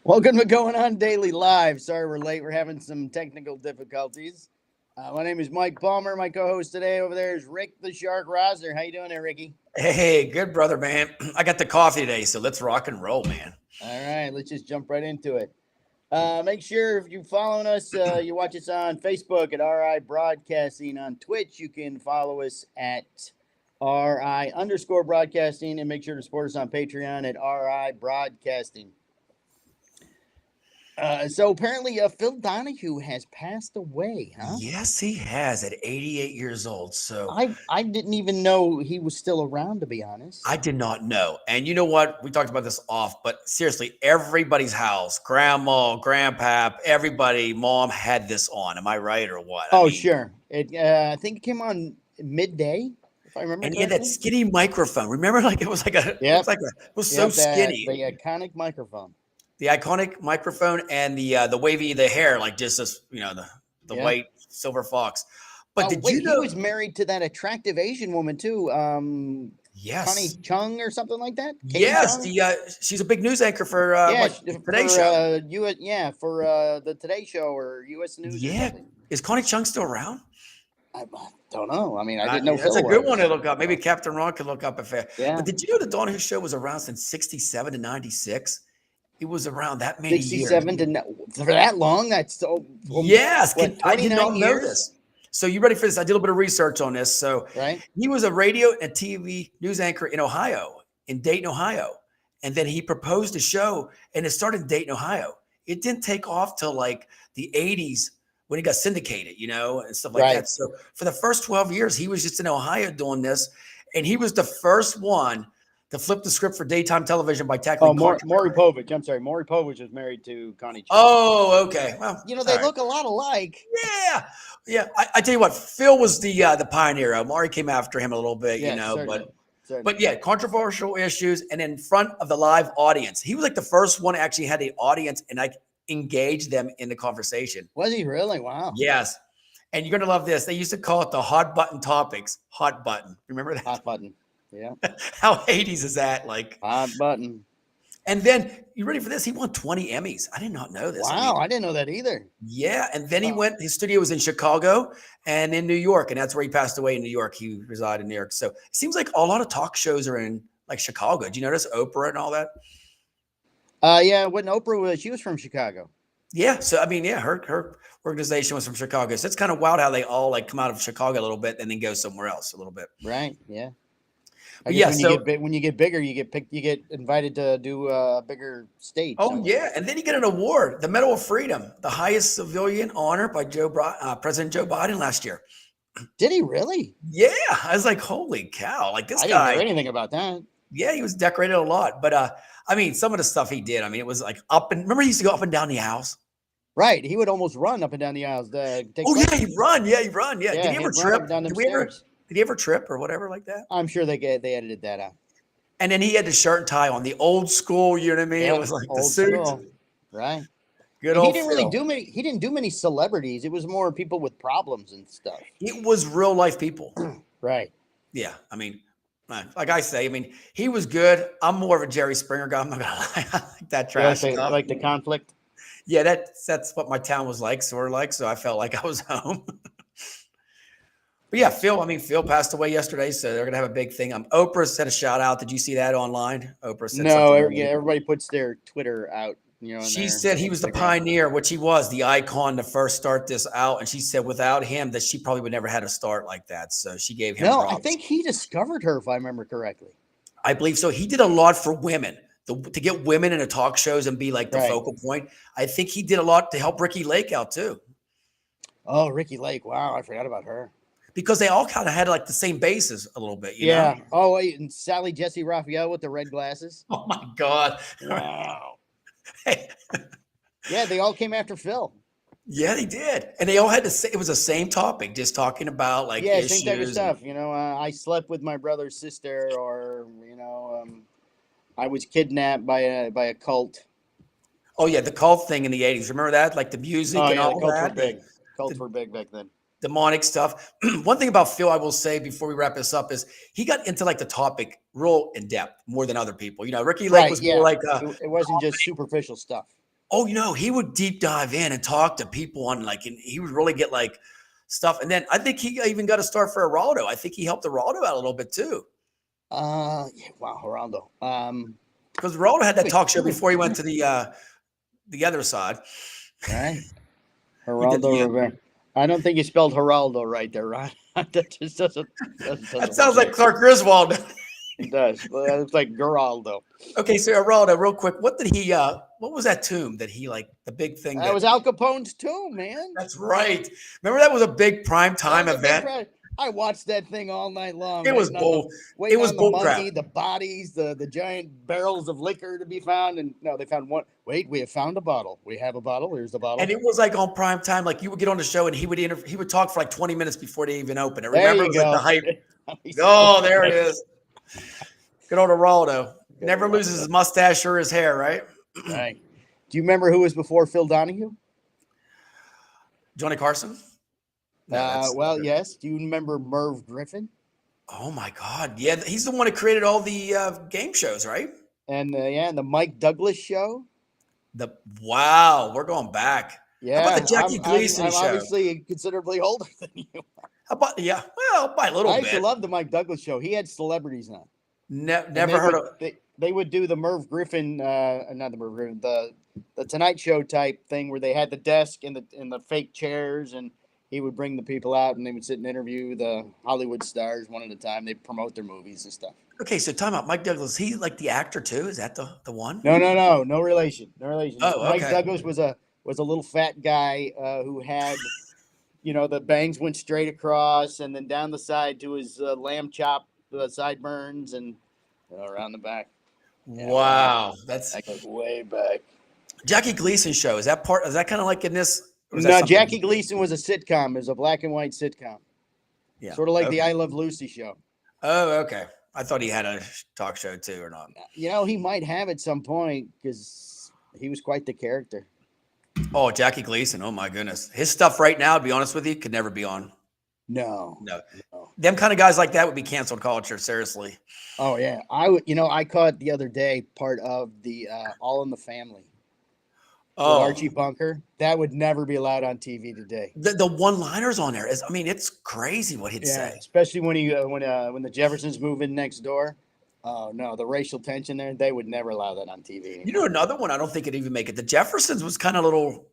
Welcome to Going On Daily Live. Sorry we're late. We're having some technical difficulties. My name is Mike Palmer. My co-host today over there is Rick the Shark Rosner. How you doing there, Ricky? Hey, good brother, man. I got the coffee today, so let's rock and roll, man. All right, let's just jump right into it. Make sure if you're following us, you watch us on Facebook at RI Broadcasting. On Twitch, you can follow us at RI_broadcasting, and make sure to support us on Patreon at RI Broadcasting. So apparently, Phil Donahue has passed away, huh? Yes, he has at 88 years old. So I didn't even know he was still around, to be honest. I did not know. And you know what? We talked about this off, but seriously, everybody's house, grandma, grandpap, everybody, mom had this on. Am I right or what? Sure. I think it came on midday, if I remember. And correctly. he had that skinny microphone. Remember, like it was like a, yep. it was so skinny. The iconic microphone. The iconic microphone and the wavy the hair, like just this, the white silver fox. But you know he was married to that attractive Asian woman too? Yes, Connie Chung or something like that. Yes, she's a big news anchor for Today Show. For the Today Show or U.S. News. Yeah, is Connie Chung still around? I don't know. I mean, I didn't know. That's a good one to look up. Maybe Captain Ron could look up if. Yeah. But did you know the Donahue Show was around since '67 to '96? It was around that many 67 years. for that long. That's so. Yes, I did not know this. So you ready for this? I did a little bit of research on this. So he was a radio and TV news anchor in Ohio, in Dayton, Ohio. And then he proposed a show, and it started in Dayton, Ohio. It didn't take off till like the 80s when it got syndicated, and stuff like that. So for the first 12 years, he was just in Ohio doing this. And he was the first one to flip the script for daytime television by tackling. Maury Povich. I'm sorry. Maury Povich was married to Connie Chung. Oh, okay. Well, they look a lot alike. Yeah. I tell you what, Phil was the pioneer. Maury came after him a little bit, certainly. But yeah, controversial issues and in front of the live audience. He was like the first one to actually had the audience and like engage them in the conversation. Was he really? Wow. Yes. And you're going to love this. They used to call it the hot button topics. Hot button. Remember that? Hot button. Yeah. How 80s is that? Like hot button. And then you ready for this? He won 20 Emmys. I did not know this. Wow, I didn't know that either. Yeah, and then he went. His studio was in Chicago and in New York, and that's where he passed away in New York. He resided in New York. So it seems like a lot of talk shows are in like Chicago. Did you notice Oprah and all that? Yeah. When Oprah was, she was from Chicago. Yeah. So I mean, yeah, her organization was from Chicago. So it's kind of wild how they all like come out of Chicago a little bit and then go somewhere else a little bit. Right. Yeah. Yeah, when you get bigger, you get invited to do a bigger stage. Oh yeah, and then you get an award, the Medal of Freedom, the highest civilian honor by President Joe Biden last year. Did he really? Yeah, I was like, holy cow! Like this guy. I didn't hear anything about that. Yeah, he was decorated a lot, but I mean, some of the stuff he did. I mean, it was like remember he used to go up and down the aisles. Right, he would almost run up and down the aisles. He'd run. Yeah, he'd run. Yeah. Did he ever trip? Did he ever trip or whatever like that? I'm sure they edited that out. And then he had the shirt and tie on, the old school. You know what I mean? Yeah, it was like the suit, right? Good old. He didn't do many celebrities. It was more people with problems and stuff. It was real life people, right? Yeah, I mean, like I say, I mean, he was good. I'm more of a Jerry Springer guy. I'm not gonna lie. I like that trash stuff. Like the conflict. Yeah, that's what my town was like, sort of like. So I felt like I was home. But yeah, Phil passed away yesterday, so they're gonna have a big thing. Oprah sent a shout out. Did you see that online? Oprah said everybody puts their Twitter out. She said he was the pioneer, which he was, the icon to first start this out. And she said without him, that she probably would never had a start like that. So she gave him. No, props. I think he discovered her, if I remember correctly. I believe so. He did a lot for women to get women into talk shows and be like the focal point. I think he did a lot to help Ricky Lake out too. Oh, Ricky Lake! Wow, I forgot about her. Because they all kind of had like the same bases a little bit, you know? Oh, and Sally Jesse Raphael with the red glasses. Oh my God! Wow. Yeah, they all came after Phil. Yeah, they did, and they all had to say it was the same topic, just talking about like issues. Same type of stuff. I slept with my brother's sister, or I was kidnapped by a cult. Oh yeah, the cult thing in the 80s. Remember that? Like the music and all that. Cults were big back then. Demonic stuff. One thing about Phil I will say before we wrap this up is he got into like the topic real in depth more than other people. Ricky Lake was more like it wasn't just superficial stuff. Oh, he would deep dive in and talk to people on and he would really get stuff. And then I think he even got a start for Geraldo. I think he helped Geraldo out a little bit too. Yeah, wow, Geraldo. Because Geraldo had that talk show before he went to the other side. Right. Geraldo Rivera. I don't think you spelled Geraldo right there, Ron. That just doesn't that sounds like Clark Griswold. It does. It's like Geraldo. Okay, so Geraldo, real quick, what was that tomb that he the big thing? That was Al Capone's tomb, man. That's right. Remember that was a big prime time event? I watched that thing all night long. It was bull. It was bull crap. The bodies, the giant barrels of liquor to be found, and no, they found one. Wait, we have found a bottle. We have a bottle. Here's the bottle. And it was on prime time. You would get on the show, and he would talk for 20 minutes before they even open it. Remember, it was the hype. Oh, there it is. Good old Geraldo. Never loses his mustache or his hair, right? Right. Do you remember who was before Phil Donahue? Johnny Carson? No, yes. Do you remember Merv Griffin? Oh, my God. Yeah, he's the one who created all the game shows, right? And the Mike Douglas show. Wow, we're going back. Yeah. How about the Jackie Gleason show? I'm obviously considerably older than you. How about, by a little bit. I used to love the Mike Douglas show. He had celebrities on. Never heard of. They would do the Merv Griffin, not the Merv Griffin, the Tonight Show type thing where they had the desk and the fake chairs, and he would bring the people out and they would sit and interview the Hollywood stars one at a time. They'd promote their movies and stuff. Okay, so time out. Mike Douglas, he the actor too? Is that the one? No relation. No relation. Oh, okay. Mike Douglas was a little fat guy who had, the bangs went straight across and then down the side to his lamb chop sideburns and around the back. Yeah, wow, that goes way back. Jackie Gleason show, is that kind of like in this? No, Jackie Gleason was a sitcom. It was a black and white sitcom. Yeah, sort of like the I Love Lucy show. Oh, okay. I thought he had a talk show too, or not. He might have at some point because he was quite the character. Oh, Jackie Gleason. Oh my goodness, his stuff right now, to be honest with you, could never be on. No. Them kind of guys like that would be canceled culture. Seriously. Oh yeah, I caught the other day part of the All in the Family. Oh, Archie Bunker. That would never be allowed on TV today. The one-liners on there it's crazy what he'd say. Especially when when the Jeffersons move in next door. Oh no, the racial tension there. They would never allow that on TV anymore. Another one. I don't think it'd even make it. The Jeffersons was kind of little.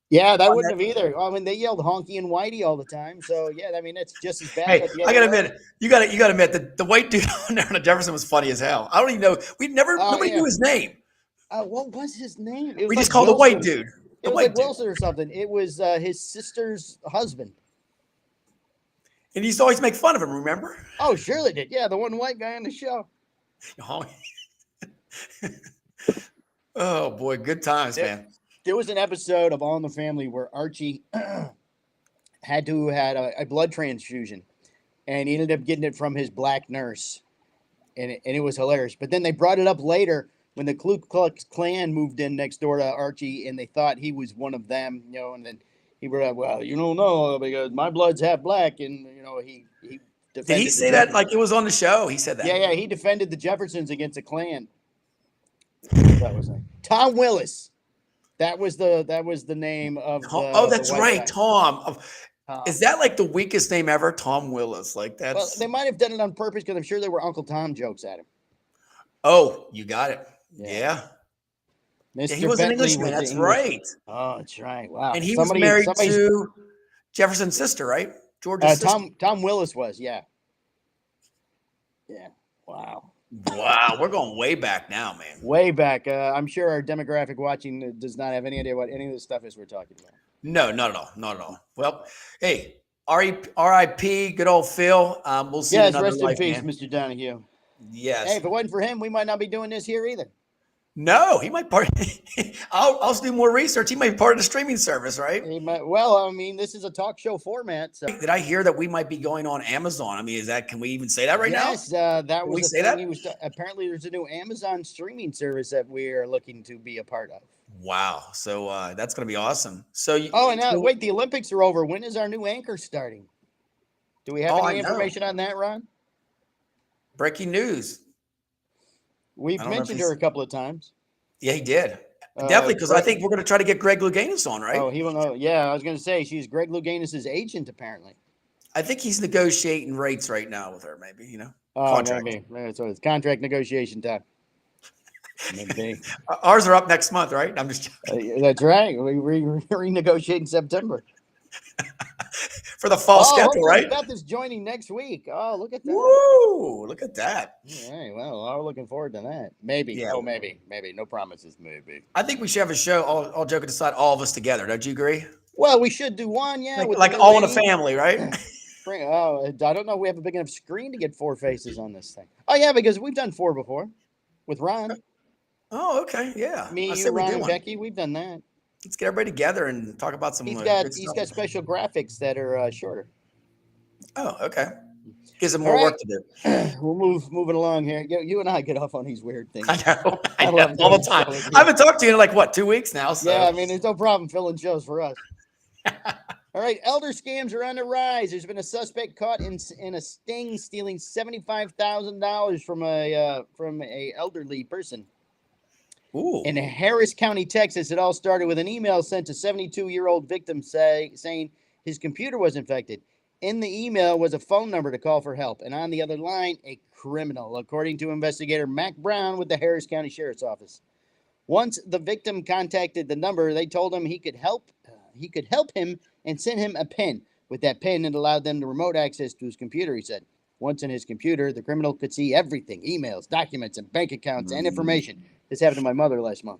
Yeah, that wouldn't have either. I mean, they yelled honky and whitey all the time. So yeah, I mean, it's just as bad. Hey, I gotta admit, you gotta admit that the white dude on there on the Jefferson was funny as hell. I don't even know. Nobody knew his name. What was his name? We just called the white dude. It was like Wilson or something. It was his sister's husband. And he used to always make fun of him, remember? Oh, sure they did. Yeah, the one white guy on the show. Oh, boy. Good times, man. There was an episode of All in the Family where Archie had a blood transfusion, and he ended up getting it from his black nurse, and it was hilarious. But then they brought it up later when the Ku Klux Klan moved in next door to Archie, and they thought he was one of them, and then he brought up, well, you don't know because my blood's half black, and he defended. Did he say that like it was on the show? He said that. Yeah, he defended the Jeffersons against the Klan. That was Tom Willis. That was the name of. That's right, guy. Tom. Is that like the weakest name ever, Tom Willis? Like that's. Well, they might have done it on purpose because I'm sure there were Uncle Tom jokes at him. Oh, you got it. Yeah. He was an Englishman. That's right. Oh, that's right. Wow. And he was married to Jefferson's sister, right? George's sister. Tom Willis was. Yeah. Yeah. Wow. Wow, we're going way back now, man. Way back. I'm sure our demographic watching does not have any idea what any of this stuff is we're talking about. No, not at all. Not at all. Well, hey, R.I.P. Good old Phil. We'll see. Yes, rest in peace, Mr. Donahue. Yes. Hey, if it wasn't for him, we might not be doing this here either. No, he might part. I'll do more research. He might be part of the streaming service, right? He might. Well, I mean, this is a talk show format. So. Did I hear that we might be going on Amazon? I mean, can we even say that right now? Yes, that was the thing. Apparently, there's a new Amazon streaming service that we are looking to be a part of. Wow. So that's going to be awesome. So. Wait, the Olympics are over. When is our new anchor starting? Do we have any information on that, Ron? Breaking news. We've mentioned her a couple of times. Yeah, he did. Definitely, because I think we're going to try to get Greg Louganis on, right? Oh, he will know. Yeah, I was going to say she's Greg Louganis' agent, apparently. I think he's negotiating rates right now with her, maybe, contract. Maybe. So it's contract negotiation time. Maybe. Ours are up next month, right? I'm just joking. That's right. We renegotiate in September. For the fall schedule, right? Beth is joining next week. Oh, look at that. Woo! Look at that. All right. Well, I'm looking forward to that. Maybe. Yeah. Oh, maybe. No promises. Maybe. I think we should have a show, all joking aside, all of us together. Don't you agree? Well, we should do one, yeah. Like all in a family, right? Oh, I don't know if we have a big enough screen to get 4 faces on this thing. Oh, yeah, because we've done 4 before with Ron. Oh, okay. Yeah. Me, you, Ron, and Becky, we've done that. Let's get everybody together and talk about some. He's got special graphics that are shorter. Oh, okay. Gives him more work to do. We'll moving along here. You and I get off on these weird things. I know all the time. I haven't talked to you in like 2 weeks now. So. Yeah, I mean, there's no problem filling shows for us. All right, elder scams are on the rise. There's been a suspect caught in a sting stealing $75,000 from a elderly person. Ooh. In Harris County, Texas, it all started with an email sent to 72-year-old victim saying his computer was infected. In the email was a phone number to call for help, and on the other line, a criminal, according to investigator Mac Brown with the Harris County Sheriff's Office. Once the victim contacted the number, they told him he could help him and send him a PIN. With that PIN, it allowed them to remote access to his computer, he said. Once in his computer, the criminal could see everything, emails, documents, and bank accounts and information. This happened to my mother last month.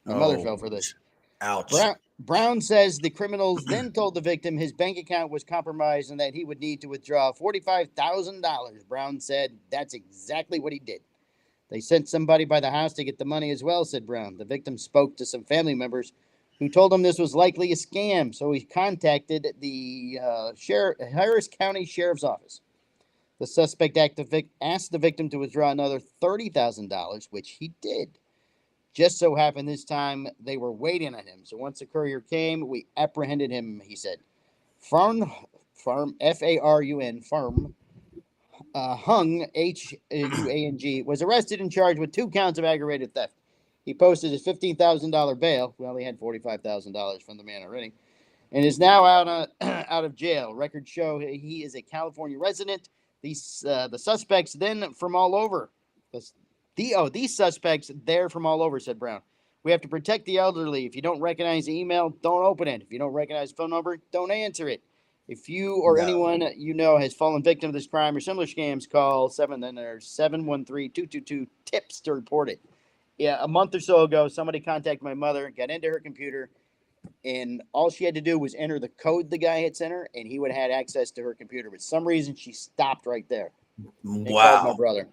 My mother fell for this. Ouch. Brown says the criminals then told the victim his bank account was compromised and that he would need to withdraw $45,000. Brown said that's exactly what he did. They sent somebody by the house to get the money as well, said Brown. The victim spoke to some family members who told him this was likely a scam, so he contacted the Harris County Sheriff's Office. The suspect asked the victim to withdraw another $30,000, which he did. Just so happened this time they were waiting on him. So once the courier came, we apprehended him, he said. Farm, F-A-R-U-N, Hung, H-U-A-N-G, was arrested and charged with 2 counts of aggravated theft. He posted his $15,000 bail. Well, he had $45,000 from the man already. And is now out of jail. Records show he is a California resident. The suspects then from all over. These suspects, they're from all over, said Brown. We have to protect the elderly. If you don't recognize the email, don't open it. If you don't recognize the phone number, don't answer it. If you or anyone you know has fallen victim to this crime or similar scams, call 713-222-TIPS to report it. Yeah, a month or so ago, somebody contacted my mother, got into her computer, and all she had to do was enter the code the guy had sent her, and he would have had access to her computer. But for some reason, she stopped right there. Wow. My brother.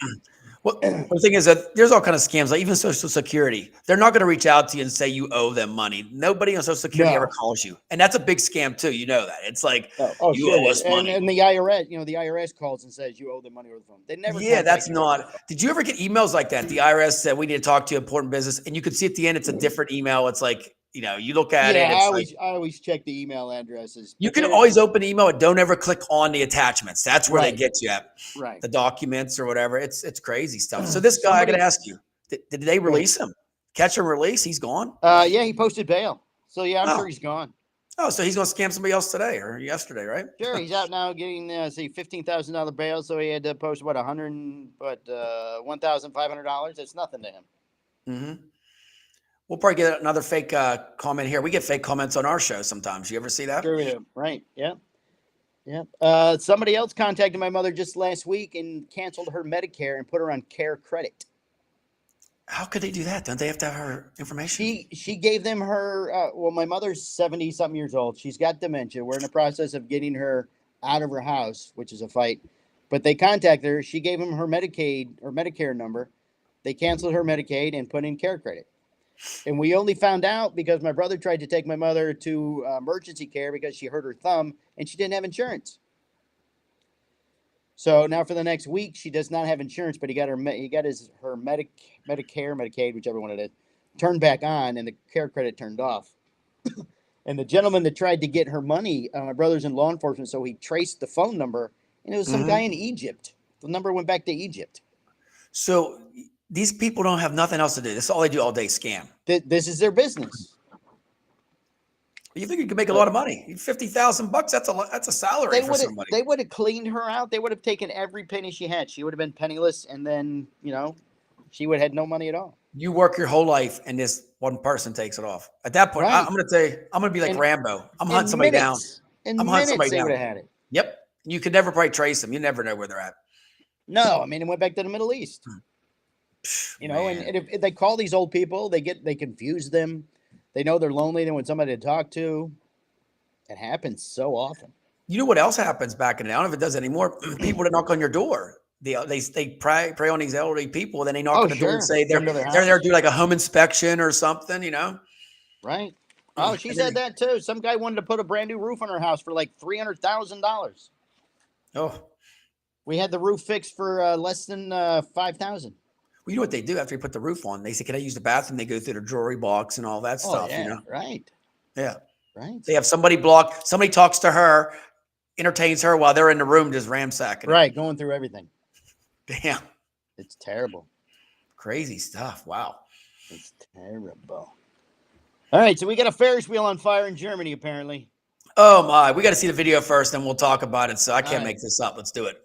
Well, the thing is that there's all kind of scams, like even Social Security. They're not going to reach out to you and say you owe them money. Nobody on Social Security ever calls you, and that's a big scam too. You know that. It's like you owe us money, and the IRS. The IRS calls and says you owe them money over the phone. They never. Yeah, that's not. Did you ever get emails like that? The IRS said we need to talk to you, important business, and you could see at the end it's a different email. It's like you look at it. I always check the email addresses. You can always open the email and don't ever click on the attachments. That's where they get you at. Right. The documents or whatever. It's crazy stuff. So this guy, I got to ask you, did they release him? Catch and release? He's gone? Yeah, he posted bail. So yeah, I'm sure he's gone. Oh, so he's going to scam somebody else today or yesterday, right? Sure, he's out now getting $15,000 bail. So he had to post $1,500. That's nothing to him. Mm-hmm. We'll probably get another fake comment here. We get fake comments on our show sometimes. You ever see that? Sure we do. Right. Yeah. Yeah. Somebody else contacted my mother just last week and canceled her Medicare and put her on care credit. How could they do that? Don't they have to have her information? She gave them her. My mother's 70-something years old. She's got dementia. We're in the process of getting her out of her house, which is a fight. But they contacted her. She gave them her Medicaid or Medicare number. They canceled her Medicaid and put in care credit. And we only found out because my brother tried to take my mother to emergency care because she hurt her thumb and she didn't have insurance. So now for the next week, she does not have insurance, but he got her Medicare, Medicaid, whichever one it is, turned back on, and the care credit turned off. And the gentleman that tried to get her money, my brother's in law enforcement, so he traced the phone number, and it was some guy in Egypt. The number went back to Egypt. So These people don't have nothing else to do. This is all they do all day, scam. This is their business. You think you could make a lot of money? $50,000. That's a salary for somebody. They would have cleaned her out. They would have taken every penny she had. She would have been penniless, and then she would have had no money at all. You work your whole life, and this one person takes it off. At that point, I'm going to say, I'm going to be like Rambo. I'm hunting somebody down. I'm hunting somebody down. They would have had it. Yep. You could never probably trace them. You never know where they're at. No, I mean, it went back to the Middle East. And if they call these old people, they confuse them. They know they're lonely. They want somebody to talk to. It happens so often. You know what else happens back in the day? I don't know if it does anymore. People that knock on your door. They prey on these elderly people. Then they knock on the door and say they're there to do like a home inspection or something, Right. Oh, she said that too. Some guy wanted to put a brand new roof on her house for like $300,000. Oh. We had the roof fixed for less than $5,000. Well, you know what they do after you put the roof on? They say, "Can I use the bathroom?" They go through the jewelry box and all that stuff. Yeah, right. Yeah. Right. They have somebody block. Somebody talks to her, entertains her while they're in the room just ransacking. Right. Going through everything. Damn. It's terrible. Crazy stuff. Wow. It's terrible. All right. So we got a Ferris wheel on fire in Germany, apparently. Oh, my. We got to see the video first, then we'll talk about it. So I can't make this up. Let's do it.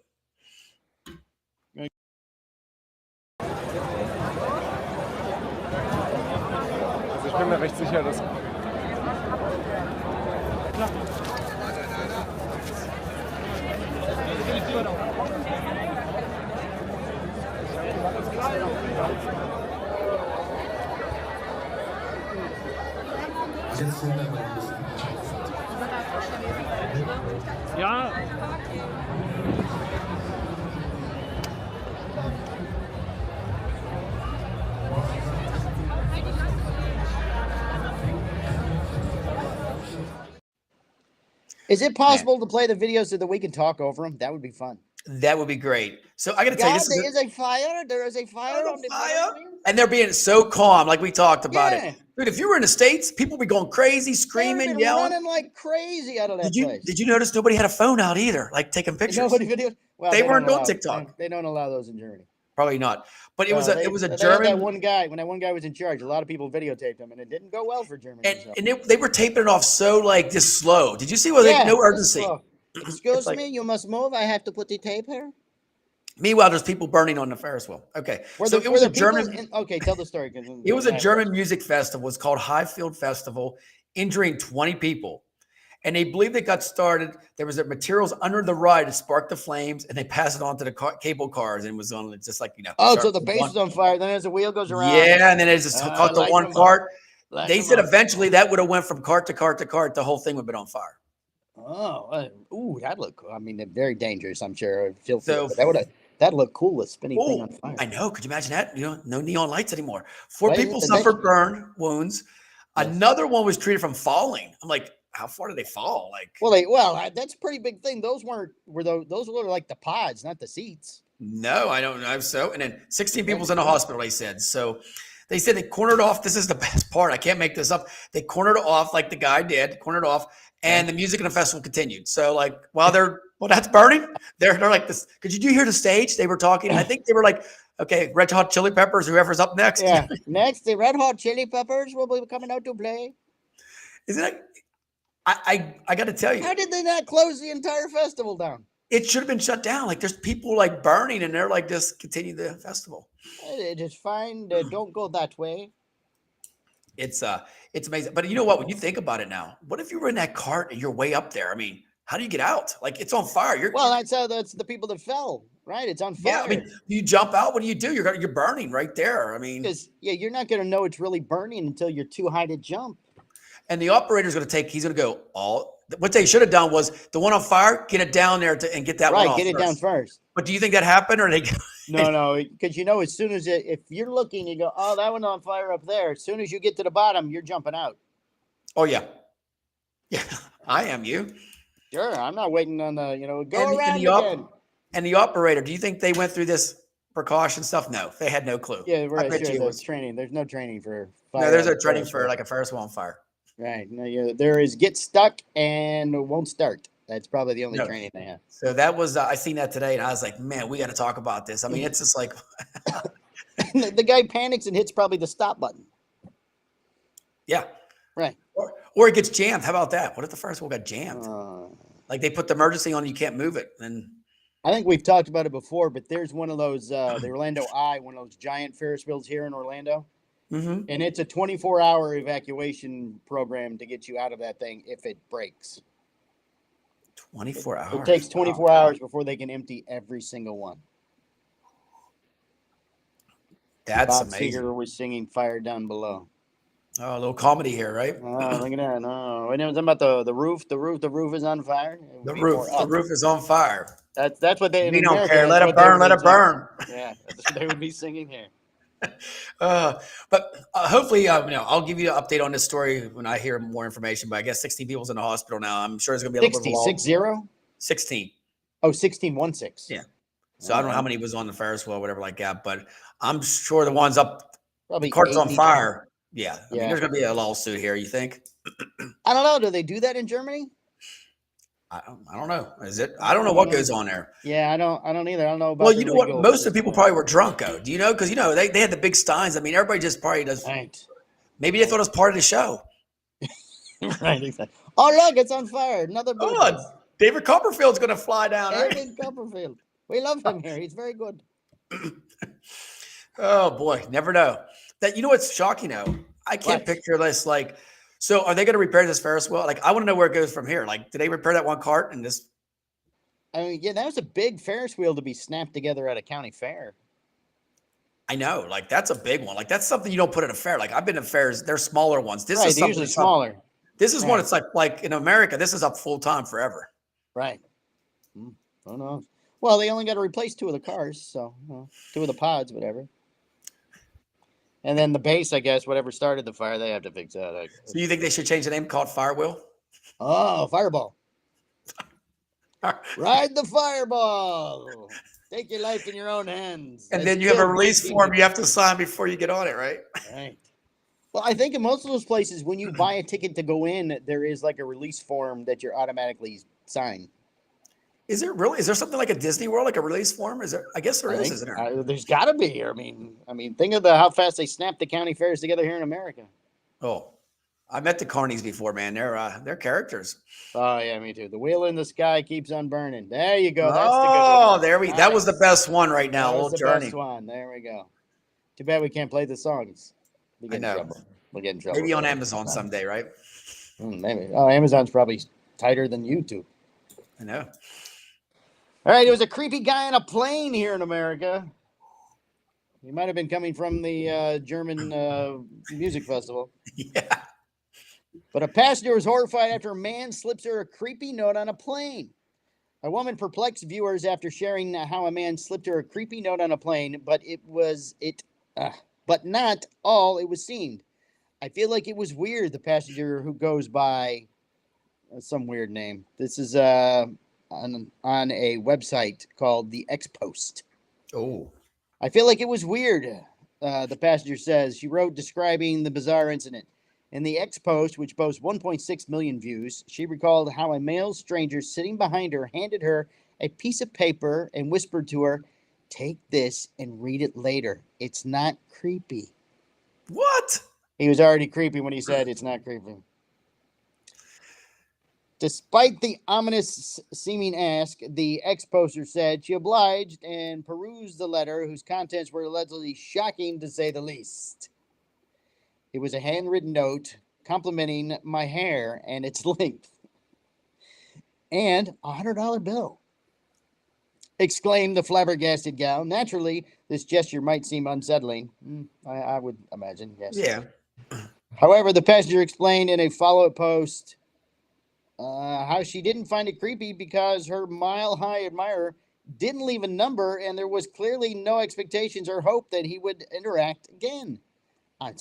Ich bin mir recht sicher, dass... Ja. Is it possible to play the videos so that we can talk over them? That would be fun. That would be great. So I got to tell you, there is a fire. There is a fire on the fire, and they're being so calm, like we talked about it. Dude, if you were in the States, people would be going crazy, screaming, yelling, running like crazy out of that place. Did you notice nobody had a phone out either, like taking pictures? Nobody videos. Well, they weren't doing TikTok. They don't allow those in Germany. Probably not. But it was a German. That one guy, when that one guy was in charge, a lot of people videotaped him, and it didn't go well for Germany. And they were taping it off so like just slow. Did you see? Well, no urgency. Excuse me, you must move. I have to put the tape here. Meanwhile, there's people burning on the Ferris wheel. Okay, it was a German. Okay, tell the story. It was a German music festival. It's called Highfield Festival, injuring 20 people. And they believe it got started. There was materials under the ride to spark the flames, and they passed it on to the cable cars, and it was on just like Oh, so the base is on fire. Then as the wheel goes around. Yeah, and then it's just caught the one cart. They said eventually that would have went from cart to cart to cart. The whole thing would have been on fire. Oh, that'd look cool. I mean, very dangerous. I'm sure. That'd look cool. A spinning thing on fire. I know. Could you imagine that? No neon lights anymore. 4 people suffered burn wounds. Yes. Another one was treated from falling. I'm like, how far did they fall? Like, that's a pretty big thing. Those were like the pods, not the seats. No, I don't know. So, and then 16 people's in the hospital. They said so. They said they cornered off. This is the best part. I can't make this up. They cornered off like the guy did. Cornered off, and the music in the festival continued. So, like while that's burning, they're like this. Did you hear the stage? They were talking. I think they were like, okay, Red Hot Chili Peppers, whoever's up next. Yeah, next the Red Hot Chili Peppers will be coming out to play. Isn't it? I got to tell you. How did they not close the entire festival down? It should have been shut down. Like there's people like burning, and they're like, just continue the festival. It is fine. Don't go that way. It's amazing. But you know what? When you think about it now, what if you were in that cart and you're way up there? I mean, how do you get out? Like it's on fire. That's the people that fell, right? It's on fire. Yeah, I mean, you jump out. What do? You're burning right there. I mean, you're not going to know it's really burning until you're too high to jump. And the operator's going to he's going to go what they should have done was the one on fire, get it down there and get that one off. Right, get it down first. But do you think that happened or they? No, because as soon as if you're looking, you go, oh, that one's on fire up there. As soon as you get to the bottom, you're jumping out. Oh yeah, yeah, I am you. Sure, I'm not waiting on go around again. And the operator, do you think they went through this precaution stuff? No, they had no clue. Yeah, right. Sure, there's training. There's no training for fire. No, there's no training for like a Ferris wheel on fire. Right. No, there is get stuck and won't start. That's probably the only training they have. So that was I seen that today, and I was like, man, we got to talk about this. I mean, it's just like the guy panics and hits probably the stop button. Yeah. Right. Or it gets jammed. How about that? What if the Ferris wheel got jammed? Like they put the emergency on, you can't move it. And I think we've talked about it before, but there's one of those, the Orlando Eye, one of those giant Ferris wheels here in Orlando. Mm-hmm. And it's a 24-hour evacuation program to get you out of that thing if it breaks. 24 hours. It takes 24 hours before they can empty every single one. That's Bob amazing. Seger was singing "Fire Down Below." Oh, a little comedy here, right? Oh, look at that! No, and it was about the roof. The roof is on fire. The roof is on fire. That's what they. We in don't America, care. Let it burn. Let it burn. Yeah, that's what they would be singing here. But hopefully, I'll give you an update on this story when I hear more information. But I guess 16 people's in the hospital now. I'm sure it's going to be a little bit of a 60? 16. Oh, 16-16. Yeah. So I don't know how many was on the Ferris wheel or whatever like that, but I'm sure the ones up, probably the cart's on fire. Yeah. I mean, there's going to be a lawsuit here, you think? I don't know. Do they do that in Germany? I don't know. Is it? I don't know what goes on there. Yeah, I don't either. I don't know about. Well, you know what? Most of the people probably were drunk, though. Do you know? Because they had the big steins. I mean, everybody just probably does. Right. Maybe they thought it was part of the show. Right. Exactly. Oh look, it's on fire. Another. Oh, David Copperfield's going to fly down. David Copperfield. We love him here. He's very good. Oh boy, never know. That what's shocking though? I can't picture this. Like, so are they going to repair this Ferris wheel? Like, I want to know where it goes from here. Like, did they repair that one cart and this? I mean, yeah, that was a big Ferris wheel to be snapped together at a county fair. I know, like that's a big one. Like that's something you don't put at a fair. Like I've been to fairs; they're smaller ones. This is usually smaller. This is one. It's like in America, this is up full time forever. Right. Who knows? Well, they only got to replace 2 of the cars, so 2 of the pods, whatever. And then the base, I guess, whatever started the fire, they have to fix that. So you think they should change the name, called Firewheel? Oh, Fireball. Ride the Fireball. Take your life in your own hands. And then you have a release form you have to sign before you get on it, right? Right. Well, I think in most of those places, when you buy a ticket to go in, there is like a release form that you're automatically signed. Is there really? Is there something like a Disney World, like a release form? Is there? I guess there is, isn't there? There's got to be. I mean, think of how fast they snap the county fairs together here in America. Oh, I met the carnies before, man. They're characters. Oh yeah, me too. The wheel in the sky keeps on burning. There you go. That's the good one. There we. Nice. That was the best one right now. That was the best one. There we go. Too bad we can't play the songs. I know. We'll get in trouble. Maybe on Amazon someday, right? Maybe. Oh, Amazon's probably tighter than YouTube. I know. All right, it was a creepy guy on a plane here in America. He might have been coming from the German music festival. Yeah. But a passenger was horrified after a man slips her a creepy note on a plane. A woman perplexed viewers after sharing how a man slipped her a creepy note on a plane, but but not all it was seemed. I feel like it was weird. The passenger who goes by some weird name. This is on a website called the X Post. Oh, I feel like it was weird. The passenger says she wrote describing the bizarre incident. In the X Post, which boasts 1.6 million views, she recalled how a male stranger sitting behind her handed her a piece of paper and whispered to her, "Take this and read it later. It's not creepy." What? He was already creepy when he said it's not creepy. Despite the ominous seeming ask, the ex-poster said she obliged and perused the letter, whose contents were allegedly shocking to say the least. It was a handwritten note complimenting my hair and its length. And a $100 bill. Exclaimed the flabbergasted gal. Naturally, this gesture might seem unsettling. I would imagine, yes. Yeah. However, the passenger explained in a follow-up post how she didn't find it creepy because her mile-high admirer didn't leave a number, and there was clearly no expectations or hope that he would interact again. I'm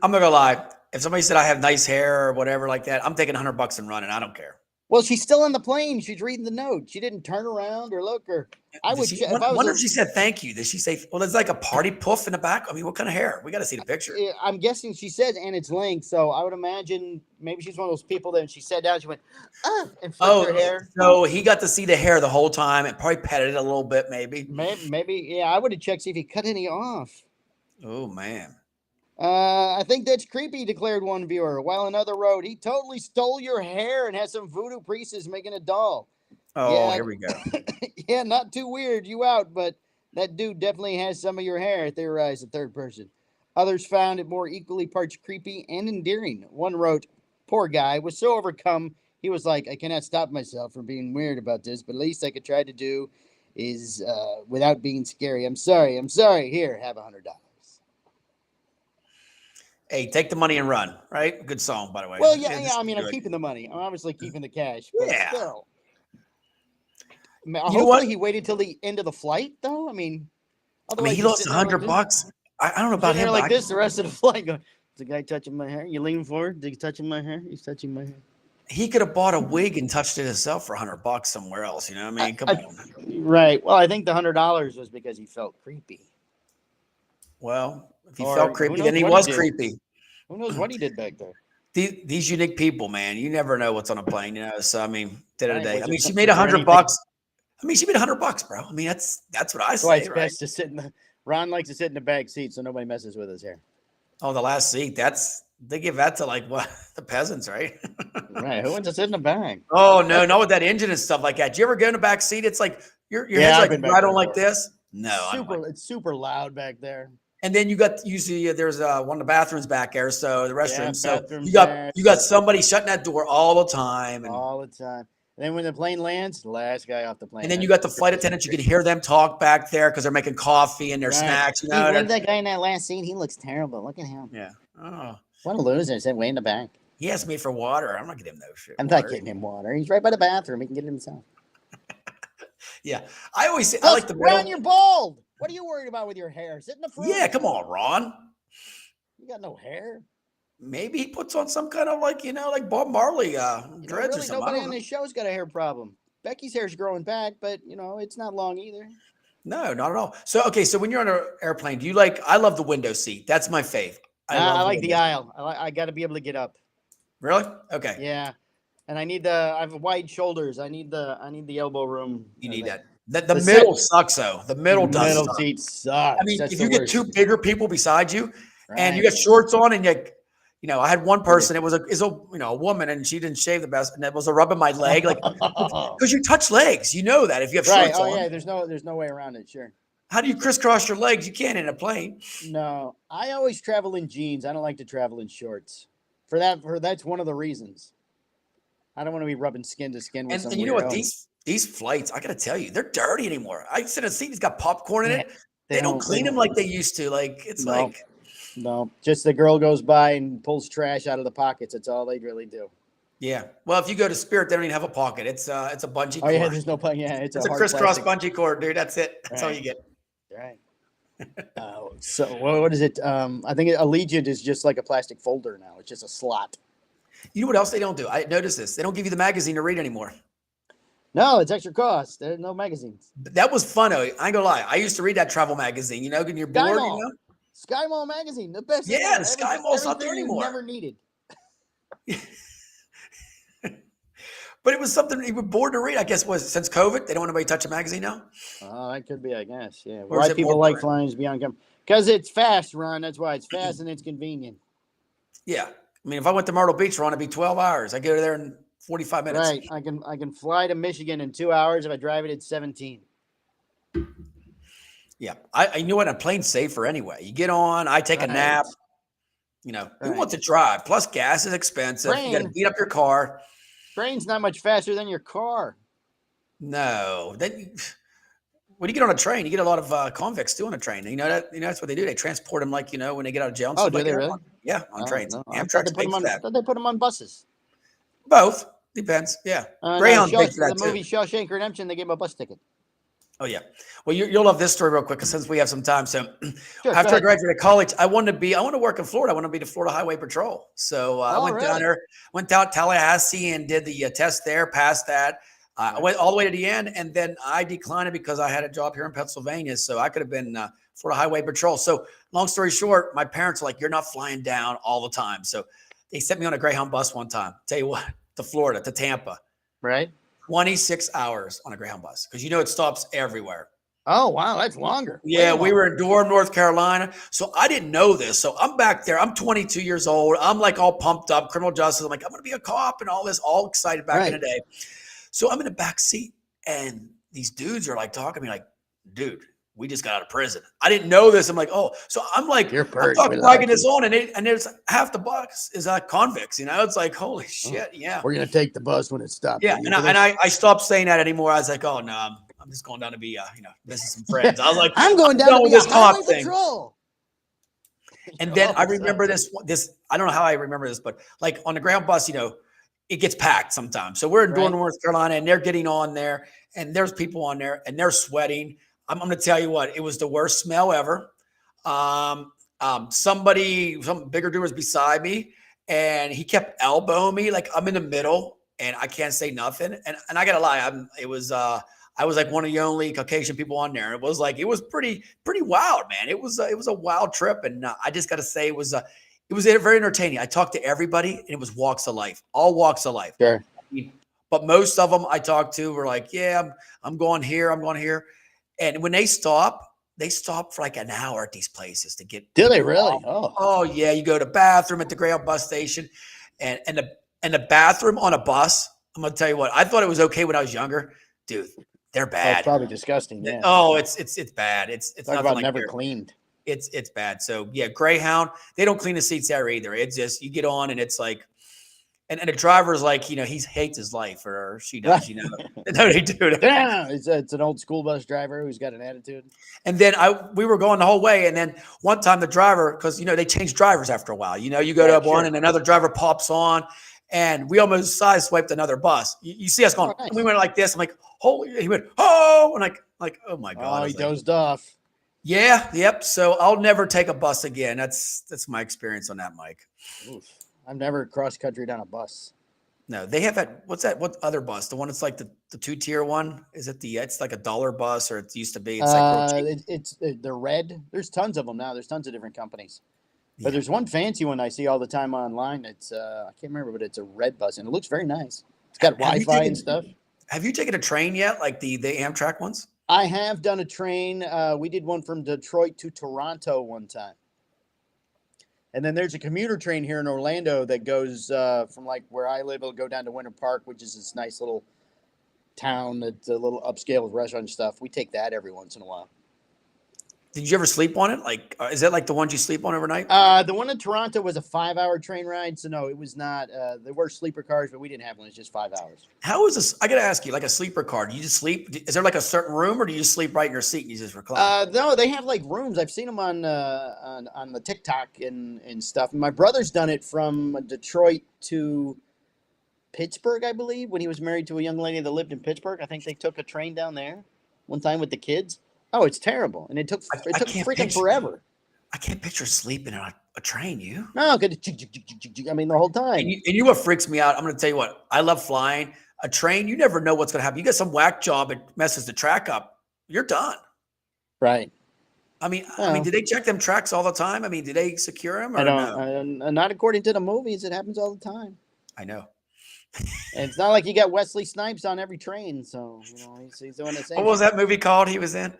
not gonna lie. If somebody said I have nice hair or whatever like that, I'm taking $100 and running. I don't care. Well, she's still on the plane. She's reading the note. She didn't turn around or look. Or I would. I wonder if she said thank you. Did she say? Well, there's like a party poof in the back. I mean, what kind of hair? We got to see the picture. I'm guessing she said, and it's length. So I would imagine maybe she's one of those people that when she sat down, she went, and flipped her hair. So he got to see the hair the whole time and probably petted it a little bit, maybe. Maybe. Yeah, I would have checked see if he cut any off. Oh man. I think that's creepy, declared one viewer. While another wrote, he totally stole your hair and has some voodoo priestess making a doll. Oh, yeah, here we go. Yeah, not too weird. You out, but that dude definitely has some of your hair, theorized the third person. Others found it more equally parts creepy and endearing. One wrote, poor guy was so overcome, he was like, I cannot stop myself from being weird about this, but at least I could try to do is without being scary. I'm sorry. Here, have $100. Hey, take the money and run, right? Good song, by the way. Well, yeah. I mean, I'm keeping the money. I'm obviously keeping the cash. But still. Hopefully he waited till the end of the flight, though. I mean, he lost $100. I don't know about him. Like this, the rest of the flight going, is the guy touching my hair? You leaning forward? Is he touching my hair? He's touching my hair. He could have bought a wig and touched it himself for $100 somewhere else. You know what I mean? Come on. Right. Well, I think the $100 was because he felt creepy. Well, if he felt creepy, then he was creepy. Who knows what he did back there? These unique people, man. You never know what's on a plane, you know. So I mean, day to day. I mean, she made $100. I mean, she made $100, bro. I mean, that's what I say. Why it's best to sit in the. Ron likes to sit in the back seat so nobody messes with his hair. Oh, the last seat. They give that to like what the peasants, right? Right. Who wants to sit in the back? Oh no, not with that engine and stuff like that. Do you ever go in the back seat? It's like your head's like right on like this. No, it's super loud back there. And then you got usually there's one of the bathrooms back there, so the restroom. So you got somebody shutting that door all the time. All the time. And then when the plane lands, the last guy off the plane. And then you got the flight attendants. You can hear them talk back there because they're making coffee and their snacks. You know, that guy in that last seat, he looks terrible. Look at him. Yeah. Oh. What a loser. I said way in the back. He asked me for water. I'm not getting him no shit. I'm not getting him water. He's right by the bathroom. He can get it himself. Yeah. I always say, I like the Ron, you're bald. What are you worried about with your hair? Sit in the front. Yeah, come on, Ron. You got no hair. Maybe he puts on some kind of like Bob Marley dreads or something. Nobody on this show's got a hair problem. Becky's hair's growing back, but it's not long either. No, not at all. So so when you're on an airplane, do you I love the window seat. That's my fave. I like the aisle. I got to be able to get up. Really? Okay. Yeah. And I have wide shoulders. I need the elbow room. You need that. The middle sucks though. The middle does. The middle seat sucks. I mean, if you get two bigger people beside you and you got shorts on and I had one person, it was a woman and she didn't shave the best and it was rubbing my leg because you touch legs, that if you have shorts on. Oh yeah, there's no way around it, sure. How do you crisscross your legs? You can't in a plane. No, I always travel in jeans. I don't like to travel in shorts. That's one of the reasons. I don't want to be rubbing skin to skin with and you know what? These flights, I got to tell you, they're dirty anymore. I sit in a seat that's got popcorn in it. They don't clean them like they used to. No, just the girl goes by and pulls trash out of the pockets. That's all they really do. Yeah. Well, if you go to Spirit, they don't even have a pocket. It's a bungee cord. Oh yeah, there's no pocket. Yeah, it's a crisscross bungee cord, dude. That's it. That's all you get. Right. So what is it? I think Allegiant is just like a plastic folder now. It's just a slot. You know what else they don't do? I noticed this. They don't give you the magazine to read anymore. No, it's extra cost. There's no magazines. But that was fun. I ain't gonna lie. I used to read that travel magazine. When you're bored, Sky Mall magazine, the best. Yeah, the Sky Mall's not there anymore. Never needed. But it was something you were bored to read. I guess since COVID, they don't want anybody to touch a magazine now. Oh, that could be. I guess. Yeah. Why people like flying beyond come? Because it's fast, Ron. That's why it's fast and it's convenient. Yeah, I mean, if I went to Myrtle Beach, Ron, it'd be 12 hours. I go there in 45 minutes. Right. I can fly to Michigan in 2 hours. If I drive it, it's 17. Yeah. I knew what a plane's safer anyway. You get on, I take a nap. Who wants to drive? Plus gas is expensive. You got to beat up your car. Train's not much faster than your car. No. When you get on a train, you get a lot of convicts too on a train. That's what they do. They transport them when they get out of jail. Oh, do they really? Yeah, on trains. No. Amtrak's big for that. I thought they put them on buses. Both. Depends. Yeah. Greyhound takes that the movie Shawshank Redemption, they gave him a bus ticket. Oh yeah. Well, you'll love this story real quick since we have some time. So Sure, after I graduated college, I want to work in Florida. I want to be the Florida Highway Patrol. So I went down there, went out Tallahassee and did the test there, passed that. I went all the way to the end, and then I declined it because I had a job here in Pennsylvania. So I could have been Florida Highway Patrol. So long story short, my parents were like, you're not flying down all the time. So they sent me on a Greyhound bus one time. Tell you what, to Florida, to Tampa. Right. 26 hours on a Greyhound bus because it stops everywhere. Oh, wow. That's longer. Yeah, we were in Durham, North Carolina. So I didn't know this. So I'm back there. I'm 22 years old. I'm like all pumped up, criminal justice. I'm like, I'm going to be a cop and all this, all excited back in the day. So I'm in the back seat and these dudes are like talking to me like, dude, we just got out of prison. I didn't know this. I'm like, oh, so I'm like, I'm talking this on and there's half the bus is convicts, It's like, holy shit. Yeah. We're going to take the bus when it stops. Yeah. And I stopped saying that anymore. I was like, oh no, I'm just going down to be, visit some friends. I was like, I'm going down to be this Highway thing. Patrol. And then I remember this, I don't know how I remember this, but like on the Greyhound bus, it gets packed sometimes. So we're in Durham, North Carolina, and they're getting on there, and there's people on there, and they're sweating. I'm going to tell you what, it was the worst smell ever. Some bigger dude was beside me, and he kept elbowing me like I'm in the middle, and I can't say nothing. And I got to lie, I was like one of the only Caucasian people on there. It was pretty wild, man. It was a wild trip, and I just got to say it was very entertaining. I talked to everybody, and it was walks of life, all walks of life. Sure. But most of them I talked to were like, yeah, I'm going here, I'm going here. And when they stop for like an hour at these places to get. Do they really? Oh yeah. You go to bathroom at the Greyhound bus station and the bathroom on a bus. I'm going to tell you what, I thought it was okay when I was younger, dude. They're bad. It's probably disgusting. Yeah. Oh, it's bad. It's talk about like never cleaned. It's bad. So yeah, Greyhound, they don't clean the seats there either. It's just, you get on and it's like, and the driver's like, he hates his life or she does, No, they do. Yeah, it's an old school bus driver who's got an attitude. And then we were going the whole way. And then one time the driver, because, they change drivers after a while, you go to one and another driver pops on and we almost sideswiped another bus. You see us going, and we went like this. I'm like, holy, he went, oh, and like, oh my God. Oh, he dozed off. Yeah. Yep. So I'll never take a bus again. That's my experience on that, Mike. Oof. I've never cross country on a bus. No, they have that. What's that? What other bus? The one that's like the 2-tier one? Is it it's like $1 bus, or it used to be? It's like it's the red. There's tons of them now. There's tons of different companies. But there's one fancy one I see all the time online. It's I can't remember, but it's a red bus and it looks very nice. It's got Wi-Fi and stuff. Have you taken a train yet? Like the Amtrak ones? I have done a train. We did one from Detroit to Toronto one time. And then there's a commuter train here in Orlando that goes from like where I live. It'll go down to Winter Park, which is this nice little town that's a little upscale with restaurant stuff. We take that every once in a while. Did you ever sleep on it? Like, is that like the ones you sleep on overnight? The one in Toronto was a 5-hour train ride. So no, it was not. There were sleeper cars, but we didn't have one. It's just 5 hours. How is this? I got to ask you, like a sleeper car, do you just sleep? Is there like a certain room or do you just sleep right in your seat and you just recline? No, they have like rooms. I've seen them on the TikTok and stuff. And my brother's done it from Detroit to Pittsburgh, I believe, when he was married to a young lady that lived in Pittsburgh. I think they took a train down there one time with the kids. Oh, it's terrible. And it took freaking forever. I can't picture sleeping on a train, you? No, because I mean, the whole time. And you know what freaks me out? I'm going to tell you what. I love flying. A train, you never know what's going to happen. You get some whack job, it messes the track up. You're done. Right. I mean, do they check them tracks all the time? I mean, do they secure them? Or I don't. No? Not according to the movies. It happens all the time. I know. And it's not like you got Wesley Snipes on every train, so he's doing the same. What was that movie called he was in?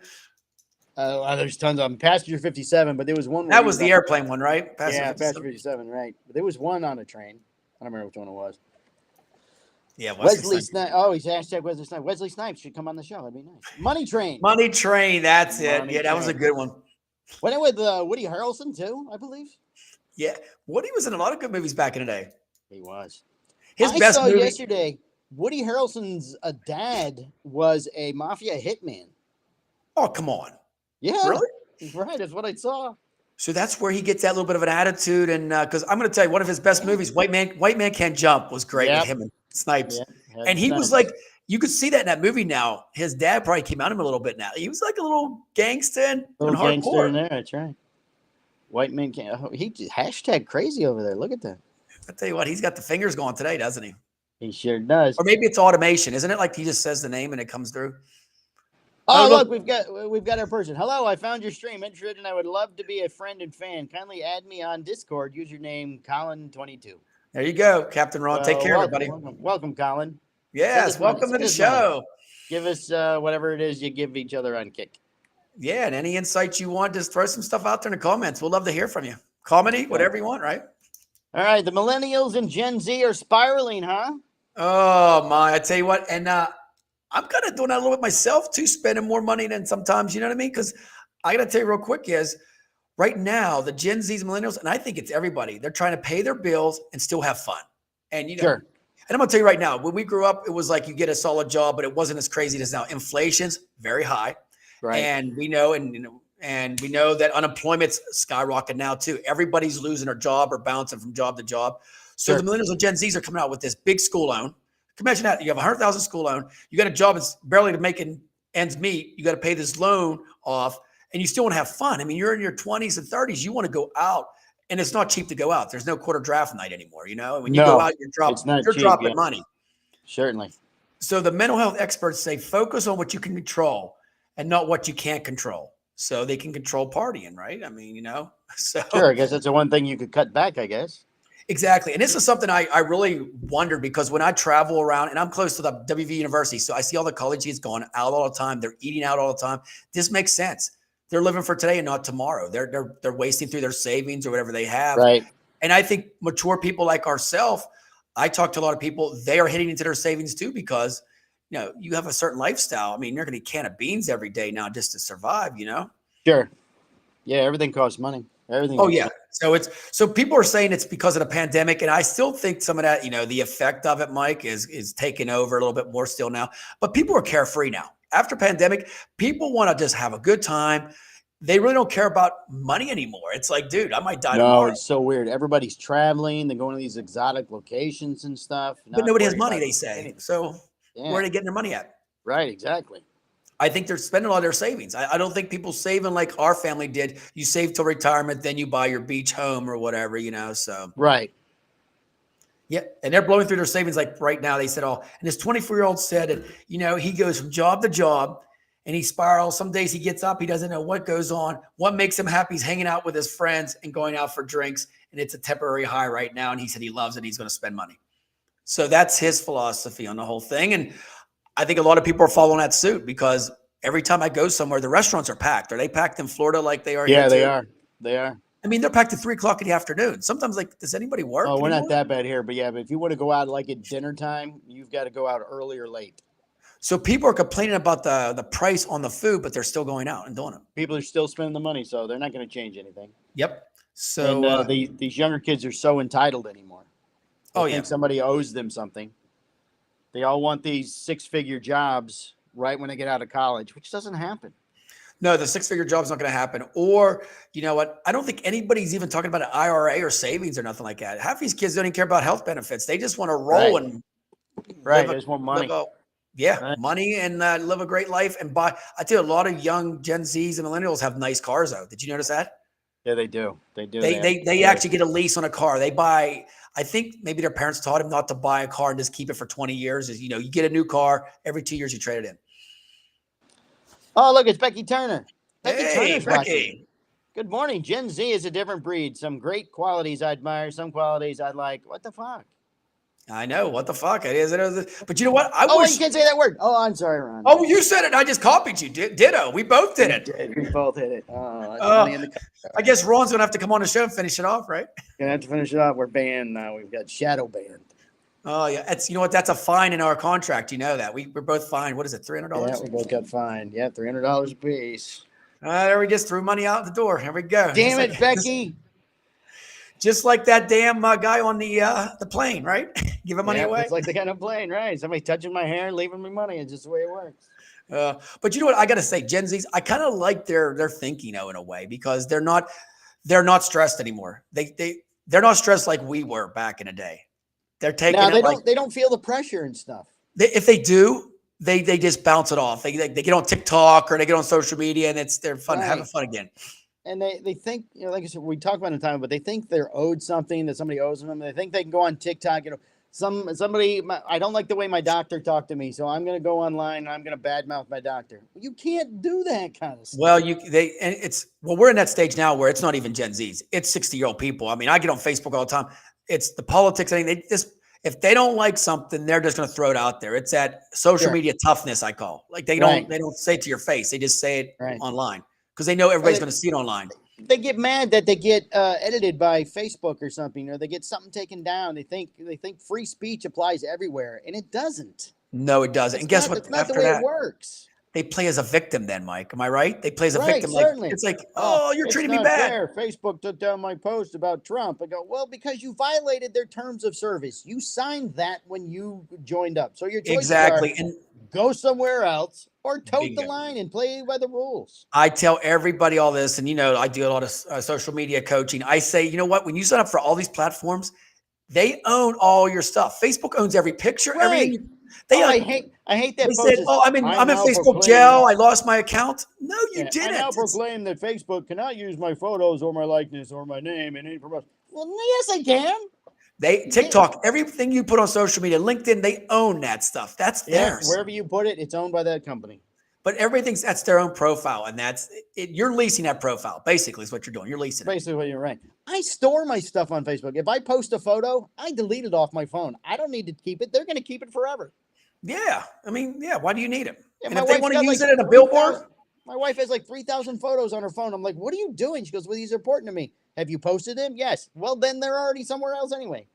There's tons of them. Passenger 57, but there was one. That was the airplane one, right? Passenger 57, right? But there was one on a train. I don't remember which one it was. Yeah, Wesley Snipes. Oh, he's hashtag Wesley Snipes. Wesley Snipes should come on the show. That'd be nice. Money Train. Money Train. That's it. Yeah, that was a good one. Went it with Woody Harrelson too, I believe. Yeah, Woody was in a lot of good movies back in the day. He was. His best movie yesterday. Woody Harrelson's dad was a mafia hitman. Oh, come on. Yeah, really? Right. That's what I saw. So that's where he gets that little bit of an attitude, and because I'm going to tell you, one of his best movies, White Man Can't Jump, was great with him and Snipes, and he was like, you could see that in that movie now. His dad probably came out of him a little bit now. He was like a little gangster and hardcore in there. That's right. White man can't. He hashtag crazy over there. Look at that. I tell you what, he's got the fingers going today, doesn't he? He sure does. Or maybe it's automation, isn't it? Like he just says the name and it comes through. Oh, look, we've got our person. Hello, I found your stream. Interested, and I would love to be a friend and fan. Kindly add me on Discord. Username Colin22. There you go, Captain Ron. Take care, everybody. Welcome, Colin. Yes, welcome to the show. Give us whatever it is you give each other on Kick. Yeah, and any insights you want, just throw some stuff out there in the comments. We'll love to hear from you. Comedy, whatever you want, right? All right, the millennials and Gen Z are spiraling, huh? Oh, my. I tell you what, and I'm kind of doing that a little bit myself, too, spending more money than sometimes, you know what I mean? Because I got to tell you real quick is, right now, the Gen Zs, millennials, and I think it's everybody, they're trying to pay their bills and still have fun. And, you know, sure. And I'm going to tell you right now, when we grew up, it was like you get a solid job, but it wasn't as crazy as now. Inflation's very high. Right. And we know, and we know that unemployment's skyrocketing now too. Everybody's losing their job or bouncing from job to job. So the millennials and Gen Zs are coming out with this big school loan. Imagine that. You have $100,000 school loan. You got a job that's barely making ends meet. You got to pay this loan off and you still want to have fun. I mean, you're in your 20s and 30s. You want to go out and it's not cheap to go out. There's no quarter draft night anymore. You know, and when you go out, you're dropping money. Certainly. So the mental health experts say, focus on what you can control and not what you can't control. So they can control partying, right? I mean, you know, so sure. I guess that's the one thing you could cut back, I guess. Exactly. And this is something I really wondered because when I travel around and I'm close to the WV University, so I see all the college kids going out all the time. They're eating out all the time. This makes sense. They're living for today and not tomorrow. They're wasting through their savings or whatever they have. Right. And I think mature people like ourselves, I talk to a lot of people, they are hitting into their savings too because, you know, you have a certain lifestyle. I mean, you're going to eat a can of beans every day now just to survive, you know? Sure. Yeah, everything costs money. Everything. Oh, yeah. So people are saying it's because of the pandemic. And I still think some of that, you know, the effect of it, Mike, is taking over a little bit more still now. But people are carefree now. After pandemic, people want to just have a good time. They really don't care about money anymore. It's like, dude, I might die tomorrow. No, it's so weird. Everybody's traveling. They're going to these exotic locations and stuff. But nobody has money, they say. Anything. So where are they getting their money at? Right, exactly. I think they're spending a lot of their savings. I don't think people saving like our family did. You save till retirement, then you buy your beach home or whatever, you know, so. Right. Yeah, and they're blowing through their savings like right now. They said, and this 24-year-old said that, you know, he goes from job to job and he spirals. Some days he gets up, he doesn't know what goes on. What makes him happy? He's hanging out with his friends and going out for drinks, and it's a temporary high right now. And he said he loves it. And he's going to spend money. So that's his philosophy on the whole thing. And I think a lot of people are following that suit because every time I go somewhere, the restaurants are packed. Are they packed in Florida like they are here? Yeah, they are. They are. I mean, they're packed at 3:00 in the afternoon. Sometimes, like, does anybody work? Oh, we're not that bad here, but yeah, but if you want to go out like at dinner time, you've got to go out early or late. So people are complaining about the price on the food, but they're still going out and doing it. People are still spending the money, so they're not going to change anything. Yep. So and, these younger kids are so entitled anymore. They think somebody owes them something. They all want these six-figure jobs right when they get out of college, which doesn't happen. No, the six-figure job's not going to happen. Or, you know what? I don't think anybody's even talking about an IRA or savings or nothing like that. Half these kids don't even care about health benefits. They just want to roll and they just want money. Money and live a great life and buy. I tell you, a lot of young Gen Zs and millennials have nice cars, though. Did you notice that? Yeah, they do. They do. They actually get a lease on a car. They buy. I think maybe their parents taught them not to buy a car and just keep it for 20 years. Is, you know, you get a new car every 2 years, you trade it in. Oh, look, it's Becky Turner. Turner's watching. Good morning. Gen Z is a different breed. Some great qualities I admire. Some qualities I like. What the fuck? I know. What the fuck? It is. But you know what? You can't say that word. Oh, I'm sorry, Ron. Oh, you said it. I just copied you. Ditto. We both did it. We both hit it. I guess Ron's going to have to come on the show and finish it off, right? Going to have to finish it off. We're banned now. We've got shadow banned. Oh, yeah. You know what? That's a fine in our contract. You know that. We're both fined. What is it, $300? Yeah, we both got fined. Yeah, $300 a piece. There we just threw money out the door. Here we go. Damn it, Becky. Just like that damn guy on the plane, right? Giving money away. It's like the kind of plane, right? Somebody touching my hair and leaving me money. It's just the way it works. But you know what? I got to say, Gen Zs, I kind of like their thinking, in a way, because they're not stressed anymore. They're not stressed like we were back in the day. They're taking they don't feel the pressure and stuff. If they do, they just bounce it off. They get on TikTok or they get on social media and they're fun, having fun again. And they think, like I said, we talk about it in time, but they think they're owed something, that somebody owes them. They think they can go on TikTok, somebody, I don't like the way my doctor talked to me, so I'm going to go online and I'm going to badmouth my doctor. You can't do that kind of stuff. Well, we're in that stage now where it's not even Gen Zs. It's 60-year-old people. I mean, I get on Facebook all the time. It's the politics. I mean, if they don't like something, they're just going to throw it out there. It's that social media toughness I call. Like they don't say it to your face. They just say it online because they know everybody's going to see it online. They get mad that they get edited by Facebook or something, or they get something taken down. They think free speech applies everywhere, and it doesn't. No, it doesn't. And guess what? That's not the way it works. They play as a victim then, Mike. Am I right? They play as a victim. Certainly. Like, it's like, oh, you're treating me bad. Fair. Facebook took down my post about Trump. I go, well, because you violated their terms of service. You signed that when you joined up. So your choices are and go somewhere else or tote the line and play by the rules. I tell everybody all this, and I do a lot of social media coaching. I say, you know what? When you sign up for all these platforms, they own all your stuff. Facebook owns every picture, everything. I hate that. They said, I'm in Facebook jail. I lost my account. No, you didn't. I now proclaim that Facebook cannot use my photos or my likeness or my name in any promotion. Well, yes, I can. TikTok, everything you put on social media, LinkedIn, they own that stuff. That's theirs. Wherever you put it, it's owned by that company. But that's their own profile, and that's it. You're leasing that profile. Basically, is what you're doing. You're leasing. Basically, what you're right. I store my stuff on Facebook. If I post a photo, I delete it off my phone. I don't need to keep it. They're going to keep it forever. Yeah, I mean, why do you need it? Yeah, and if they want to use it in a 3, billboard, my wife has like 3,000 photos on her phone. I'm like, what are you doing? She goes, well, these are important to me. Have you posted them? Yes. Well, then they're already somewhere else anyway.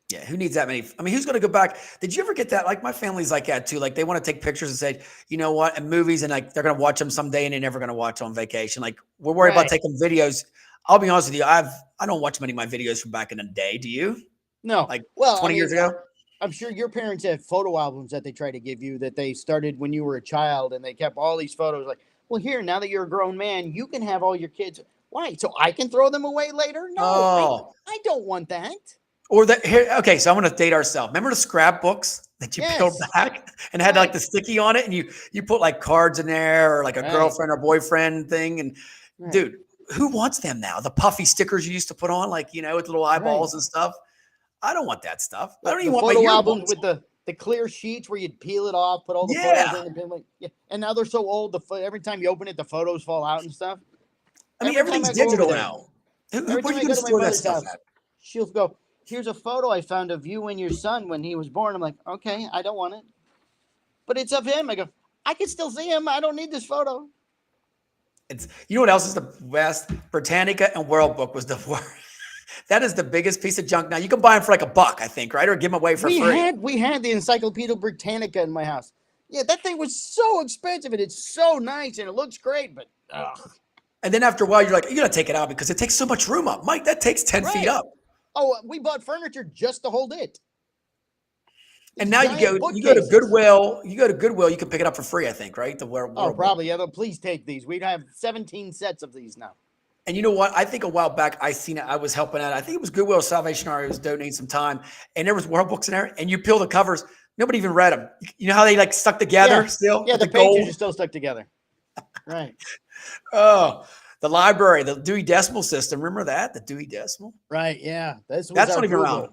Yeah, who needs that many? I mean, who's going to go back? Did you ever get that? Like my family's like that too. Like they want to take pictures and say, you know what, and movies, and like they're going to watch them someday, and they're never going to watch on vacation. Like we're worried about taking videos. I'll be honest with you, I don't watch many of my videos from back in the day. Do you? No. Like 20 years ago. I'm sure your parents have photo albums that they try to give you that they started when you were a child, and they kept all these photos. Like, well, here, now that you're a grown man, you can have all your kids. Why? So I can throw them away later? No, I don't want that. Or that here. Okay, so I'm going to date ourselves. Remember the scrapbooks that you peeled back and had like the sticky on it, and you put like cards in there or like a girlfriend or boyfriend thing. And dude, who wants them now? The puffy stickers you used to put on, like with little eyeballs and stuff. I don't want that stuff. I don't even want photo albums with the clear sheets where you'd peel it off, put all the photos in. And now they're so old. Every time you open it, the photos fall out and stuff. I mean, everything's digital now. Where are you going to store that stuff at? She'll go, here's a photo I found of you and your son when he was born. I'm like, okay, I don't want it. But it's of him. I go, I can still see him. I don't need this photo. You know what else is the best? Britannica and World Book was the worst. That is the biggest piece of junk. Now you can buy them for like $1, I think, right? Or give them away for free. We had the Encyclopedia Britannica in my house. Yeah, that thing was so expensive and it's so nice and it looks great, but and then after a while, you're like, you gotta take it out because it takes so much room up. Mike, that takes 10 feet up. Oh, we bought furniture just to hold it. And now you go to Goodwill. You go to Goodwill, you can pick it up for free, I think, right? Probably. Yeah, please take these. We'd have 17 sets of these now. And you know what? I think a while back I seen it. I was helping out. I think it was Goodwill Salvation Army was donating some time, and there was World Books in there. And you peel the covers. Nobody even read them. You know how they like stuck together still? Yeah, the pages are still stuck together. Right. Oh, the library, the Dewey Decimal System. Remember that? The Dewey Decimal. Right. Yeah. That's not even around.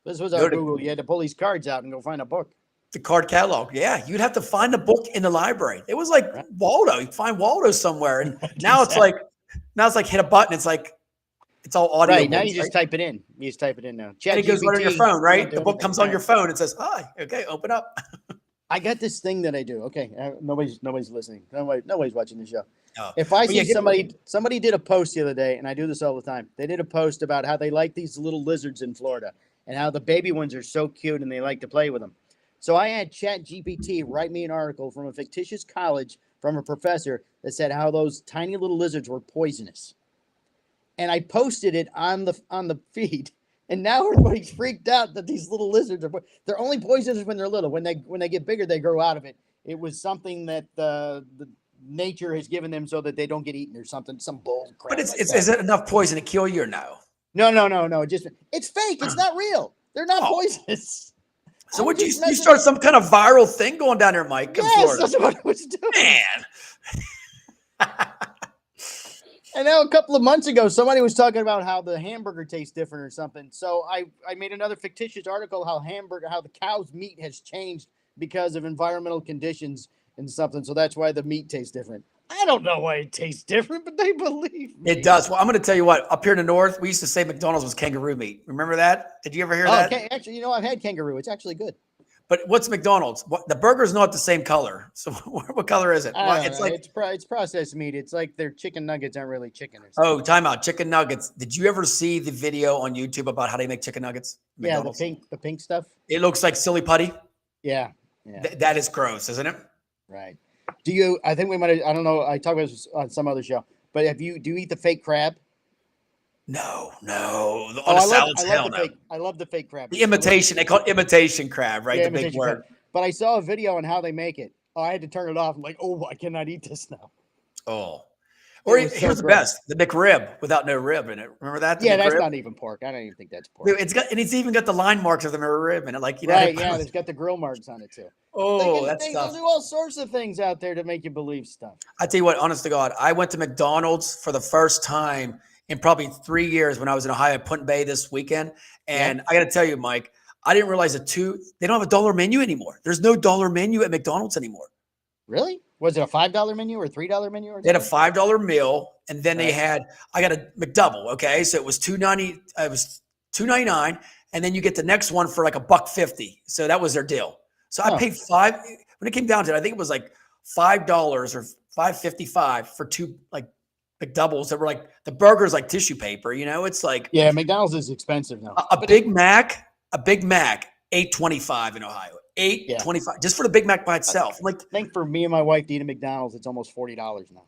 This was our Google. You had to pull these cards out and go find a book. The card catalog. Yeah, you'd have to find a book in the library. It was like Waldo. You'd find Waldo somewhere, and now it's like. Now it's like hit a button. It's like it's all audio. Right now, you just type it in. You just type it in now. And it goes right on your phone, right? The book comes on your phone. It says, "Hi, okay, open up." I got this thing that I do. Okay, nobody's listening. Nobody's watching the show. Oh. If I see somebody did a post the other day, and I do this all the time. They did a post about how they like these little lizards in Florida, and how the baby ones are so cute, and they like to play with them. So I had ChatGPT write me an article from a fictitious college from a professor that said how those tiny little lizards were poisonous. And I posted it on the feed. And now everybody's freaked out that these little lizards they're only poisonous when they're little. When they get bigger, they grow out of it. It was something that the nature has given them so that they don't get eaten or something, some bull crap. But is it enough poison to kill you or no? No. Just it's fake. It's not real. They're not poisonous. So what you start some kind of viral thing going down there, Mike, in Florida? That's what I was doing. Man. I know a couple of months ago, somebody was talking about how the hamburger tastes different or something. So I made another fictitious article how the cow's meat has changed because of environmental conditions and something. So that's why the meat tastes different. I don't know why it tastes different, but they believe me. It does. Well, I'm going to tell you what. Up here in the north, we used to say McDonald's was kangaroo meat. Remember that? Did you ever hear that? Okay, actually, I've had kangaroo. It's actually good. But what's McDonald's? The burger's not the same color. So what color is it? It's processed meat. It's like their chicken nuggets aren't really chicken. Or something. Oh, time out. Chicken nuggets. Did you ever see the video on YouTube about how they make chicken nuggets? McDonald's? Yeah, the pink stuff. It looks like silly putty. Yeah. That is gross, isn't it? Right. I think we might have, I don't know, I talked about this on some other show, but do you eat the fake crab? No. On the salads, hell no. I love the fake crab. The imitation, they call it imitation crab, right? Yeah, the big word. Crab. But I saw a video on how they make it. Oh, I had to turn it off. I'm like, I cannot eat this now. Oh. Or here's the best, the McRib without no rib in it. Remember that? That's not even pork. I don't even think that's pork. Dude, it's even got the line marks of the McRib in it. Like, right, it's got the grill marks on it too. Oh, they'll do all sorts of things out there to make you believe stuff. I tell you what, honest to God, I went to McDonald's for the first time in probably 3 years when I was in Ohio, Punt Bay this weekend. And I got to tell you, Mike, I didn't realize they don't have a dollar menu anymore. There's no dollar menu at McDonald's anymore. Really? Was it a $5 menu or $3 menu? Or they had a $5 meal, and then I got a McDouble. Okay, so it was $2.90. It was $2.99, and then you get the next one for like $1.50. So that was their deal. So I paid $5 when it came down to it. I think it was like $5 or $5.55 for two like McDoubles that were like the burgers like tissue paper. It's like McDonald's is expensive now. A Big Mac, $8.25 in Ohio. $8.25 just for the Big Mac by itself. I think for me and my wife to eat a McDonald's, it's almost $40 now.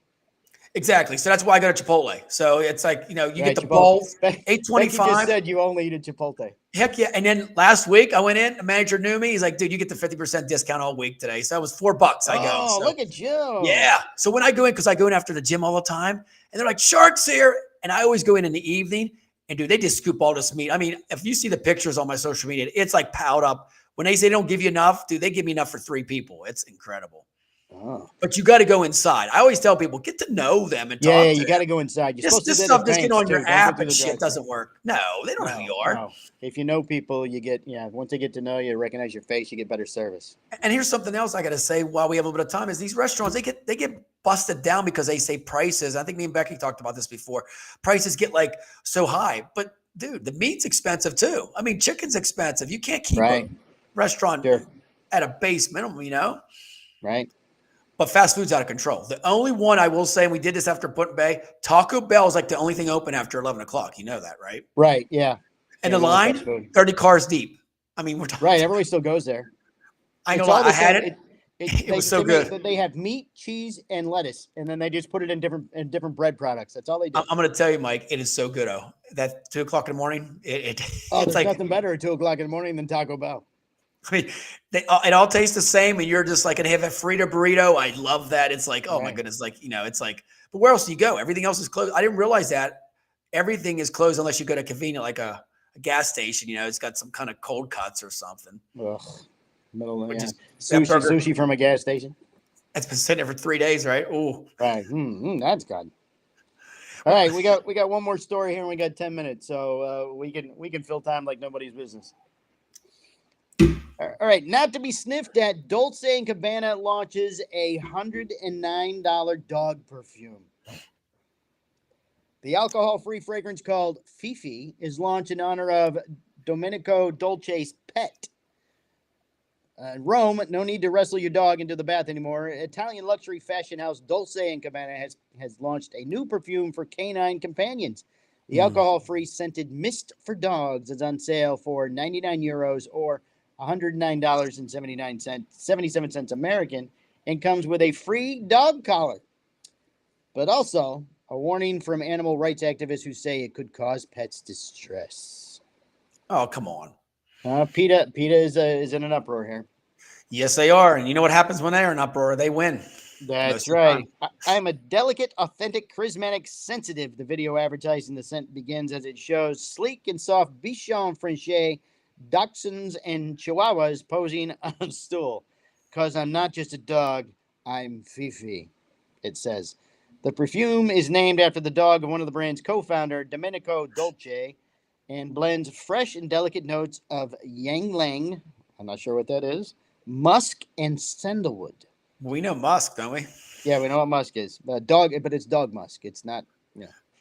Exactly. So that's why I go to Chipotle. So it's like, you get the bowl, $8.25. You just said you only eat at Chipotle. Heck yeah. And then last week I went in, the manager knew me. He's like, dude, you get the 50% discount all week today. So that was $4 I go. Oh, look at you. Yeah. So when I go in, because I go in after the gym all the time, and they're like, Shark's here. And I always go in the evening, and dude, they just scoop all this meat. I mean, if you see the pictures on my social media, it's like piled up. When they say they don't give you enough, dude, they give me enough for 3 people. It's incredible. Oh. But you got to go inside. I always tell people, get to know them and talk to them. You got to go inside. This stuff just get on your app and shit doesn't work. No, they don't know who you are. No. If you know people, you get, once they get to know you, recognize your face, you get better service. And here's something else I got to say while we have a little bit of time is these restaurants, they get busted down because they say prices. I think me and Becky talked about this before. Prices get like so high. But dude, the meat's expensive too. I mean, chicken's expensive. You can't keep a restaurant at a base minimum, Right. But fast food's out of control. The only one I will say, and we did this after Punt Bay, Taco Bell is like the only thing open after 11 o'clock. You know that, right? Right, yeah. And the line, 30 cars deep. I mean, we're talking. Right, everybody still goes there. I know. I had it. It was so good. They have meat, cheese, and lettuce, and then they just put it in different bread products. That's all they do. I'm going to tell you, Mike, it is so good. Oh, that 2 o'clock in the morning, it's there's like nothing better at 2 o'clock in the morning than Taco Bell. I mean, it all tastes the same, and you're just like, and have a Frito burrito. I love that. It's like, oh my goodness, like it's like. But where else do you go? Everything else is closed. I didn't realize that everything is closed unless you go to convenient, like a gas station. It's got some kind of cold cuts or something. Ugh. Sushi from a gas station. It's been sitting there for 3 days, right? Oh, right. That's good. All right, we got one more story here, and we got 10 minutes, so we can fill time like nobody's business. All right, not to be sniffed at, Dolce & Gabbana launches a $109 dog perfume. The alcohol-free fragrance called Fifi is launched in honor of Domenico Dolce's pet. Rome, no need to wrestle your dog into the bath anymore. Italian luxury fashion house Dolce & Gabbana has launched a new perfume for canine companions. The alcohol-free scented Mist for Dogs is on sale for €99 or $109.77 American, and comes with a free dog collar. But also a warning from animal rights activists who say it could cause pets distress. Oh, come on. PETA is in an uproar here. Yes, they are. And you know what happens when they're in an uproar? They win. That's right. I'm a delicate, authentic, charismatic, sensitive. The video advertising the scent begins as it shows sleek and soft Bichon Francais dachshunds and chihuahuas posing on a stool. Because I'm not just a dog, I'm Fifi, it says. The perfume is named after the dog of one of the brand's co-founder, Domenico Dolce, and blends fresh and delicate notes of ylang, I'm not sure what that is, musk, and sandalwood. We know musk, don't we? Yeah, we know what musk is. But it's dog musk. It's not,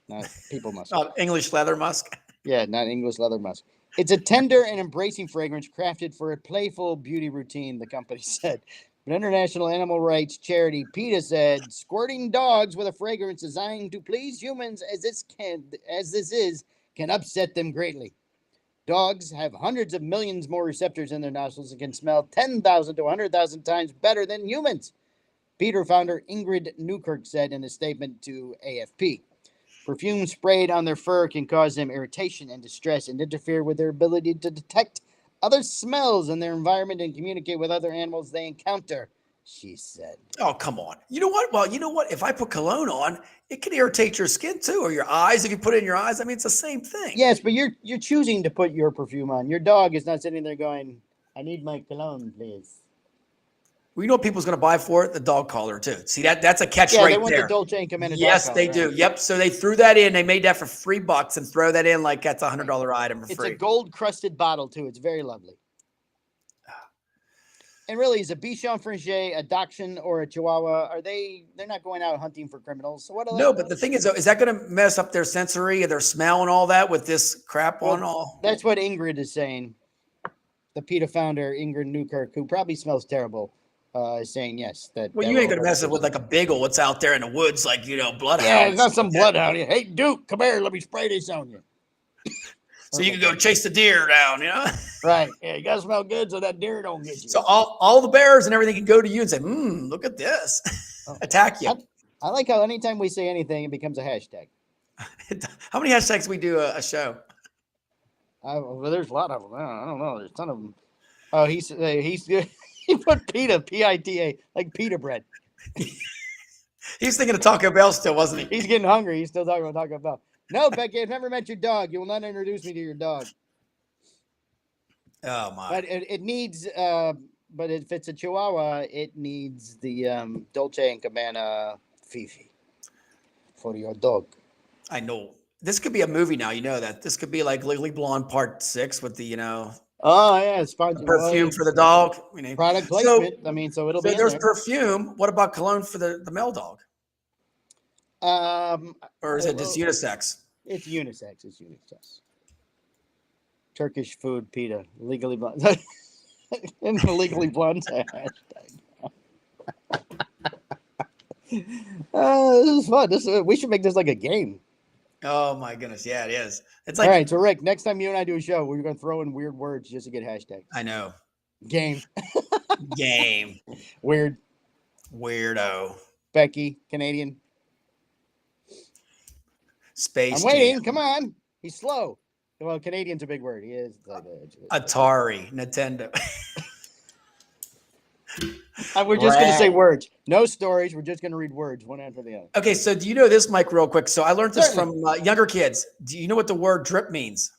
not people musk. English leather musk. Yeah, not English leather musk. It's a tender and embracing fragrance crafted for a playful beauty routine, the company said. But international animal rights charity PETA said squirting dogs with a fragrance designed to please humans as this can upset them greatly. Dogs have hundreds of millions more receptors in their nostrils and can smell 10,000 to 100,000 times better than humans. PETA founder Ingrid Newkirk said in a statement to AFP. Perfume sprayed on their fur can cause them irritation and distress and interfere with their ability to detect other smells in their environment and communicate with other animals they encounter, she said. Oh, come on. You know what? Well, you know what? If I put cologne on, it can irritate your skin too, or your eyes. If you put it in your eyes, I mean, it's the same thing. Yes, but you're choosing to put your perfume on. Your dog is not sitting there going, I need my cologne, please. Well, you know what people's going to buy for it? The dog collar, too. See, that's a catch right there. Yeah, they want the Dolce & Gabbana Yes, dog they collar, do. Yep. So they threw that in. They made that for $3 and throw that in like that's a $100 item for free. It's a gold-crusted bottle, too. It's very lovely. And really, is a Bichon Frise, a Dachshund, or a Chihuahua, they're not going out hunting for criminals. So what are No, but the thing is that going to mess up their sensory and their smell and all that with this crap on all? That's what Ingrid is saying. The PETA founder, Ingrid Newkirk, who probably smells terrible, is saying yes. Well, you ain't going to mess it with like a beagle. What's out there in the woods, like, bloodhound. Yeah, it's not some bloodhound. Hey, Duke, come here. Let me spray this on you. So you can go chase the deer down, Right. Yeah, you got to smell good so that deer don't get you. So all the bears and everything can go to you and say, look at this. Attack you. I like how anytime we say anything, it becomes a hashtag. How many hashtags we do a show? Well, there's a lot of them. I don't know. There's a ton of them. Oh, he's he put PETA, P-I-T-A, like pita bread. He's thinking of Taco Bell still, wasn't he? He's getting hungry. He's still talking about Taco Bell. No, Becky, I've never met your dog. You will not introduce me to your dog. Oh, my. But it needs, but if it's a Chihuahua, it needs the Dolce & Gabbana Fifi for your dog. I know. This could be a movie now. You know that. This could be like Legally Blonde Part 6 with the, Oh, yeah. It's perfume for the dog. Product placement. So it'll be there's perfume. What about cologne for the male dog? Or is it just unisex? It's unisex. It's unisex. Turkish food PETA. Legally blonde. In the Legally Blonde hashtag. This is fun. We should make this like a game. Oh my goodness. Yeah, it is. It's like, all right. So Rick, next time you and I do a show, we're going to throw in weird words just to get hashtags. I know. Game. Game. Weird. Weirdo. Becky, Canadian. Space. I'm waiting. Jam. Come on. He's slow. Well, Canadian's a big word. He is. Atari, Nintendo. We're just going to say words. No stories. We're just going to read words one after the other. Okay, so do you know this, Mike, real quick? So I learned this from younger kids. Do you know what the word drip means?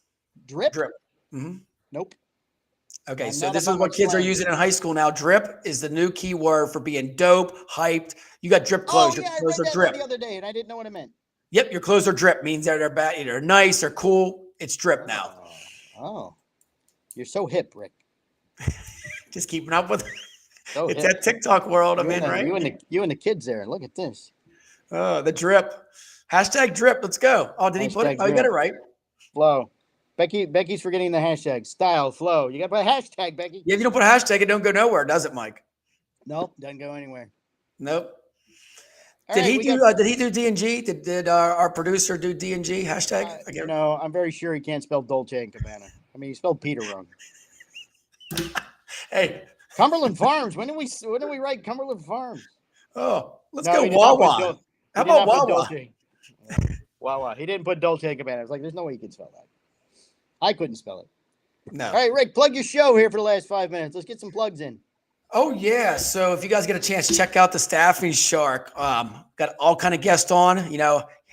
Drip? Drip. Mm-hmm. Nope. Okay, so this is what kids are using in high school now. Drip is the new key word for being dope, hyped. You got drip clothes. Oh, yeah, your clothes I read are drip. the other day, and I didn't know what it meant. Yep, your clothes are drip. Means they're bad, they're nice, they're cool. It's drip now. Oh. You're so hip, Rick. Just keeping up with it. So it's hip. that TikTok world I'm in, right? You and the kids there. Look at this. Oh, the drip. Hashtag drip. Let's go. Oh, did he put it? Oh, you got it right. Flow. Becky's forgetting the hashtag. Style, flow. You got to put a hashtag, Becky. Yeah, if you don't put a hashtag, it don't go nowhere, does it, Mike? Nope, doesn't go anywhere. Nope. Did he do D&G? Did our producer do D&G hashtag? No, I'm very sure he can't spell Dolce & Gabbana. I mean, he spelled Peter wrong. Hey, Cumberland Farms. When do we write Cumberland Farms? Oh, let's go Wawa. How about Wawa? Wawa. He didn't put Dolce & Gabbana. I was like, there's no way you could spell that. I couldn't spell it. No. All right, Rick, plug your show here for the last 5 minutes. Let's get some plugs in. Oh, yeah. So if you guys get a chance, check out the Staffing Shark. Got all kind of guests on,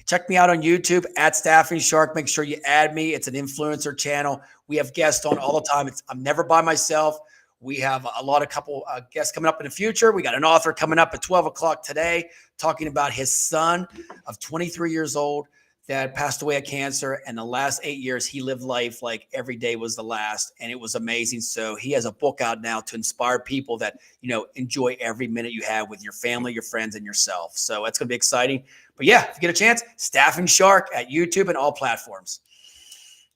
Check me out on YouTube at Staffing Shark. Make sure you add me. It's an influencer channel. We have guests on all the time. I'm never by myself. We have a couple guests coming up in the future. We got an author coming up at 12 o'clock today talking about his son of 23 years old that passed away of cancer. And the last 8 years, he lived life like every day was the last. And it was amazing. So he has a book out now to inspire people that, enjoy every minute you have with your family, your friends, and yourself. So that's going to be exciting. But yeah, if you get a chance, Staffing Shark at YouTube and all platforms.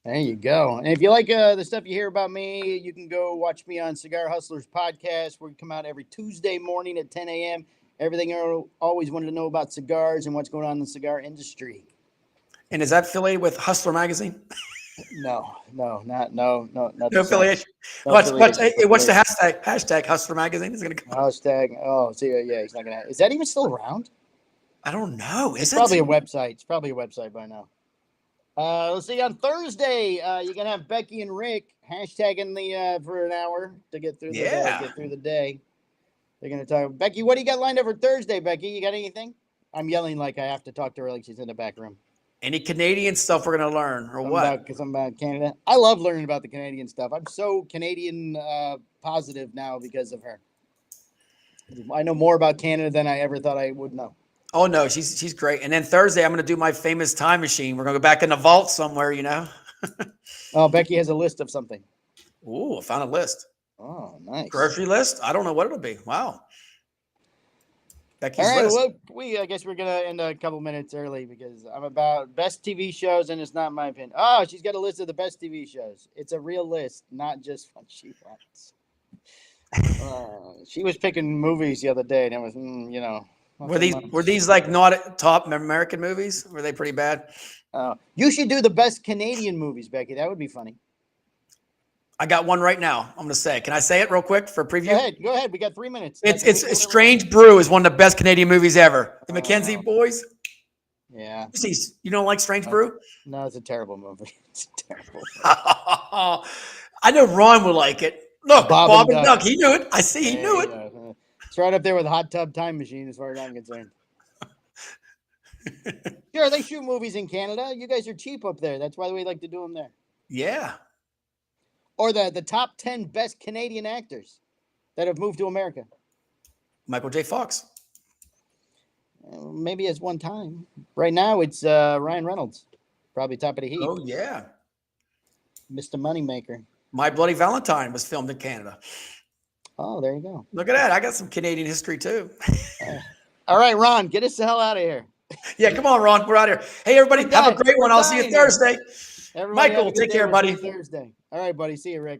There you go. And if you like the stuff you hear about me, you can go watch me on Cigar Hustlers podcast, where we come out every Tuesday morning at 10 a.m. Everything you always wanted to know about cigars and what's going on in the cigar industry. And is that affiliated with Hustler Magazine? No. No affiliation. What's the hashtag? Hashtag Hustler Magazine is going to come. Hashtag. Oh, see, yeah, he's not going to. Is that even still around? I don't know. It's probably a website. It's probably a website by now. Let's see. On Thursday, you're gonna have Becky and Rick hashtagging for an hour to get through the day. They're gonna talk. Becky, what do you got lined up for Thursday? Becky, you got anything? I'm yelling like I have to talk to her like she's in the back room. Any Canadian stuff we're gonna learn or what? Because I'm about Canada. I love learning about the Canadian stuff. I'm so Canadian positive now because of her. I know more about Canada than I ever thought I would know. Oh no, she's great. And then Thursday, I'm gonna do my famous time machine. We're gonna go back in the vault somewhere, Oh, Becky has a list of something. Ooh, I found a list. Oh, nice. Grocery list? I don't know what it'll be. Wow. Becky's all right, list. Well, I guess we're going to end a couple minutes early because I'm about best TV shows, and it's not my opinion. Oh, she's got a list of the best TV shows. It's a real list, not just what she wants. She was picking movies the other day, and it was, Were these like not top American movies? Were they pretty bad? You should do the best Canadian movies, Becky. That would be funny. I got one right now. I'm going to say. Can I say it real quick for a preview? Go ahead. We got 3 minutes. It's Strange Brew is one of the best Canadian movies ever. The McKenzie boys. Yeah. You don't like Strange Brew? No, it's a terrible movie. It's a terrible movie. I know Ron would like it. Look, Bob and Doug. He knew it. I see. He knew it. It's right up there with Hot Tub Time Machine as far as I'm concerned. Sure, they shoot movies in Canada. You guys are cheap up there. That's why we like to do them there. Yeah. Or the top 10 best Canadian actors that have moved to America. Michael J. Fox. Maybe as one time. Right now, it's Ryan Reynolds. Probably top of the heap. Oh, yeah. Mr. Moneymaker. My Bloody Valentine was filmed in Canada. Oh, there you go. Look at that. I got some Canadian history, too. All right, Ron, get us the hell out of here. Yeah, come on, Ron. We're out here. Hey, everybody, have a great one. I'll see you Thursday. Michael, take care, buddy. Thursday. All right, buddy. See you, Rick.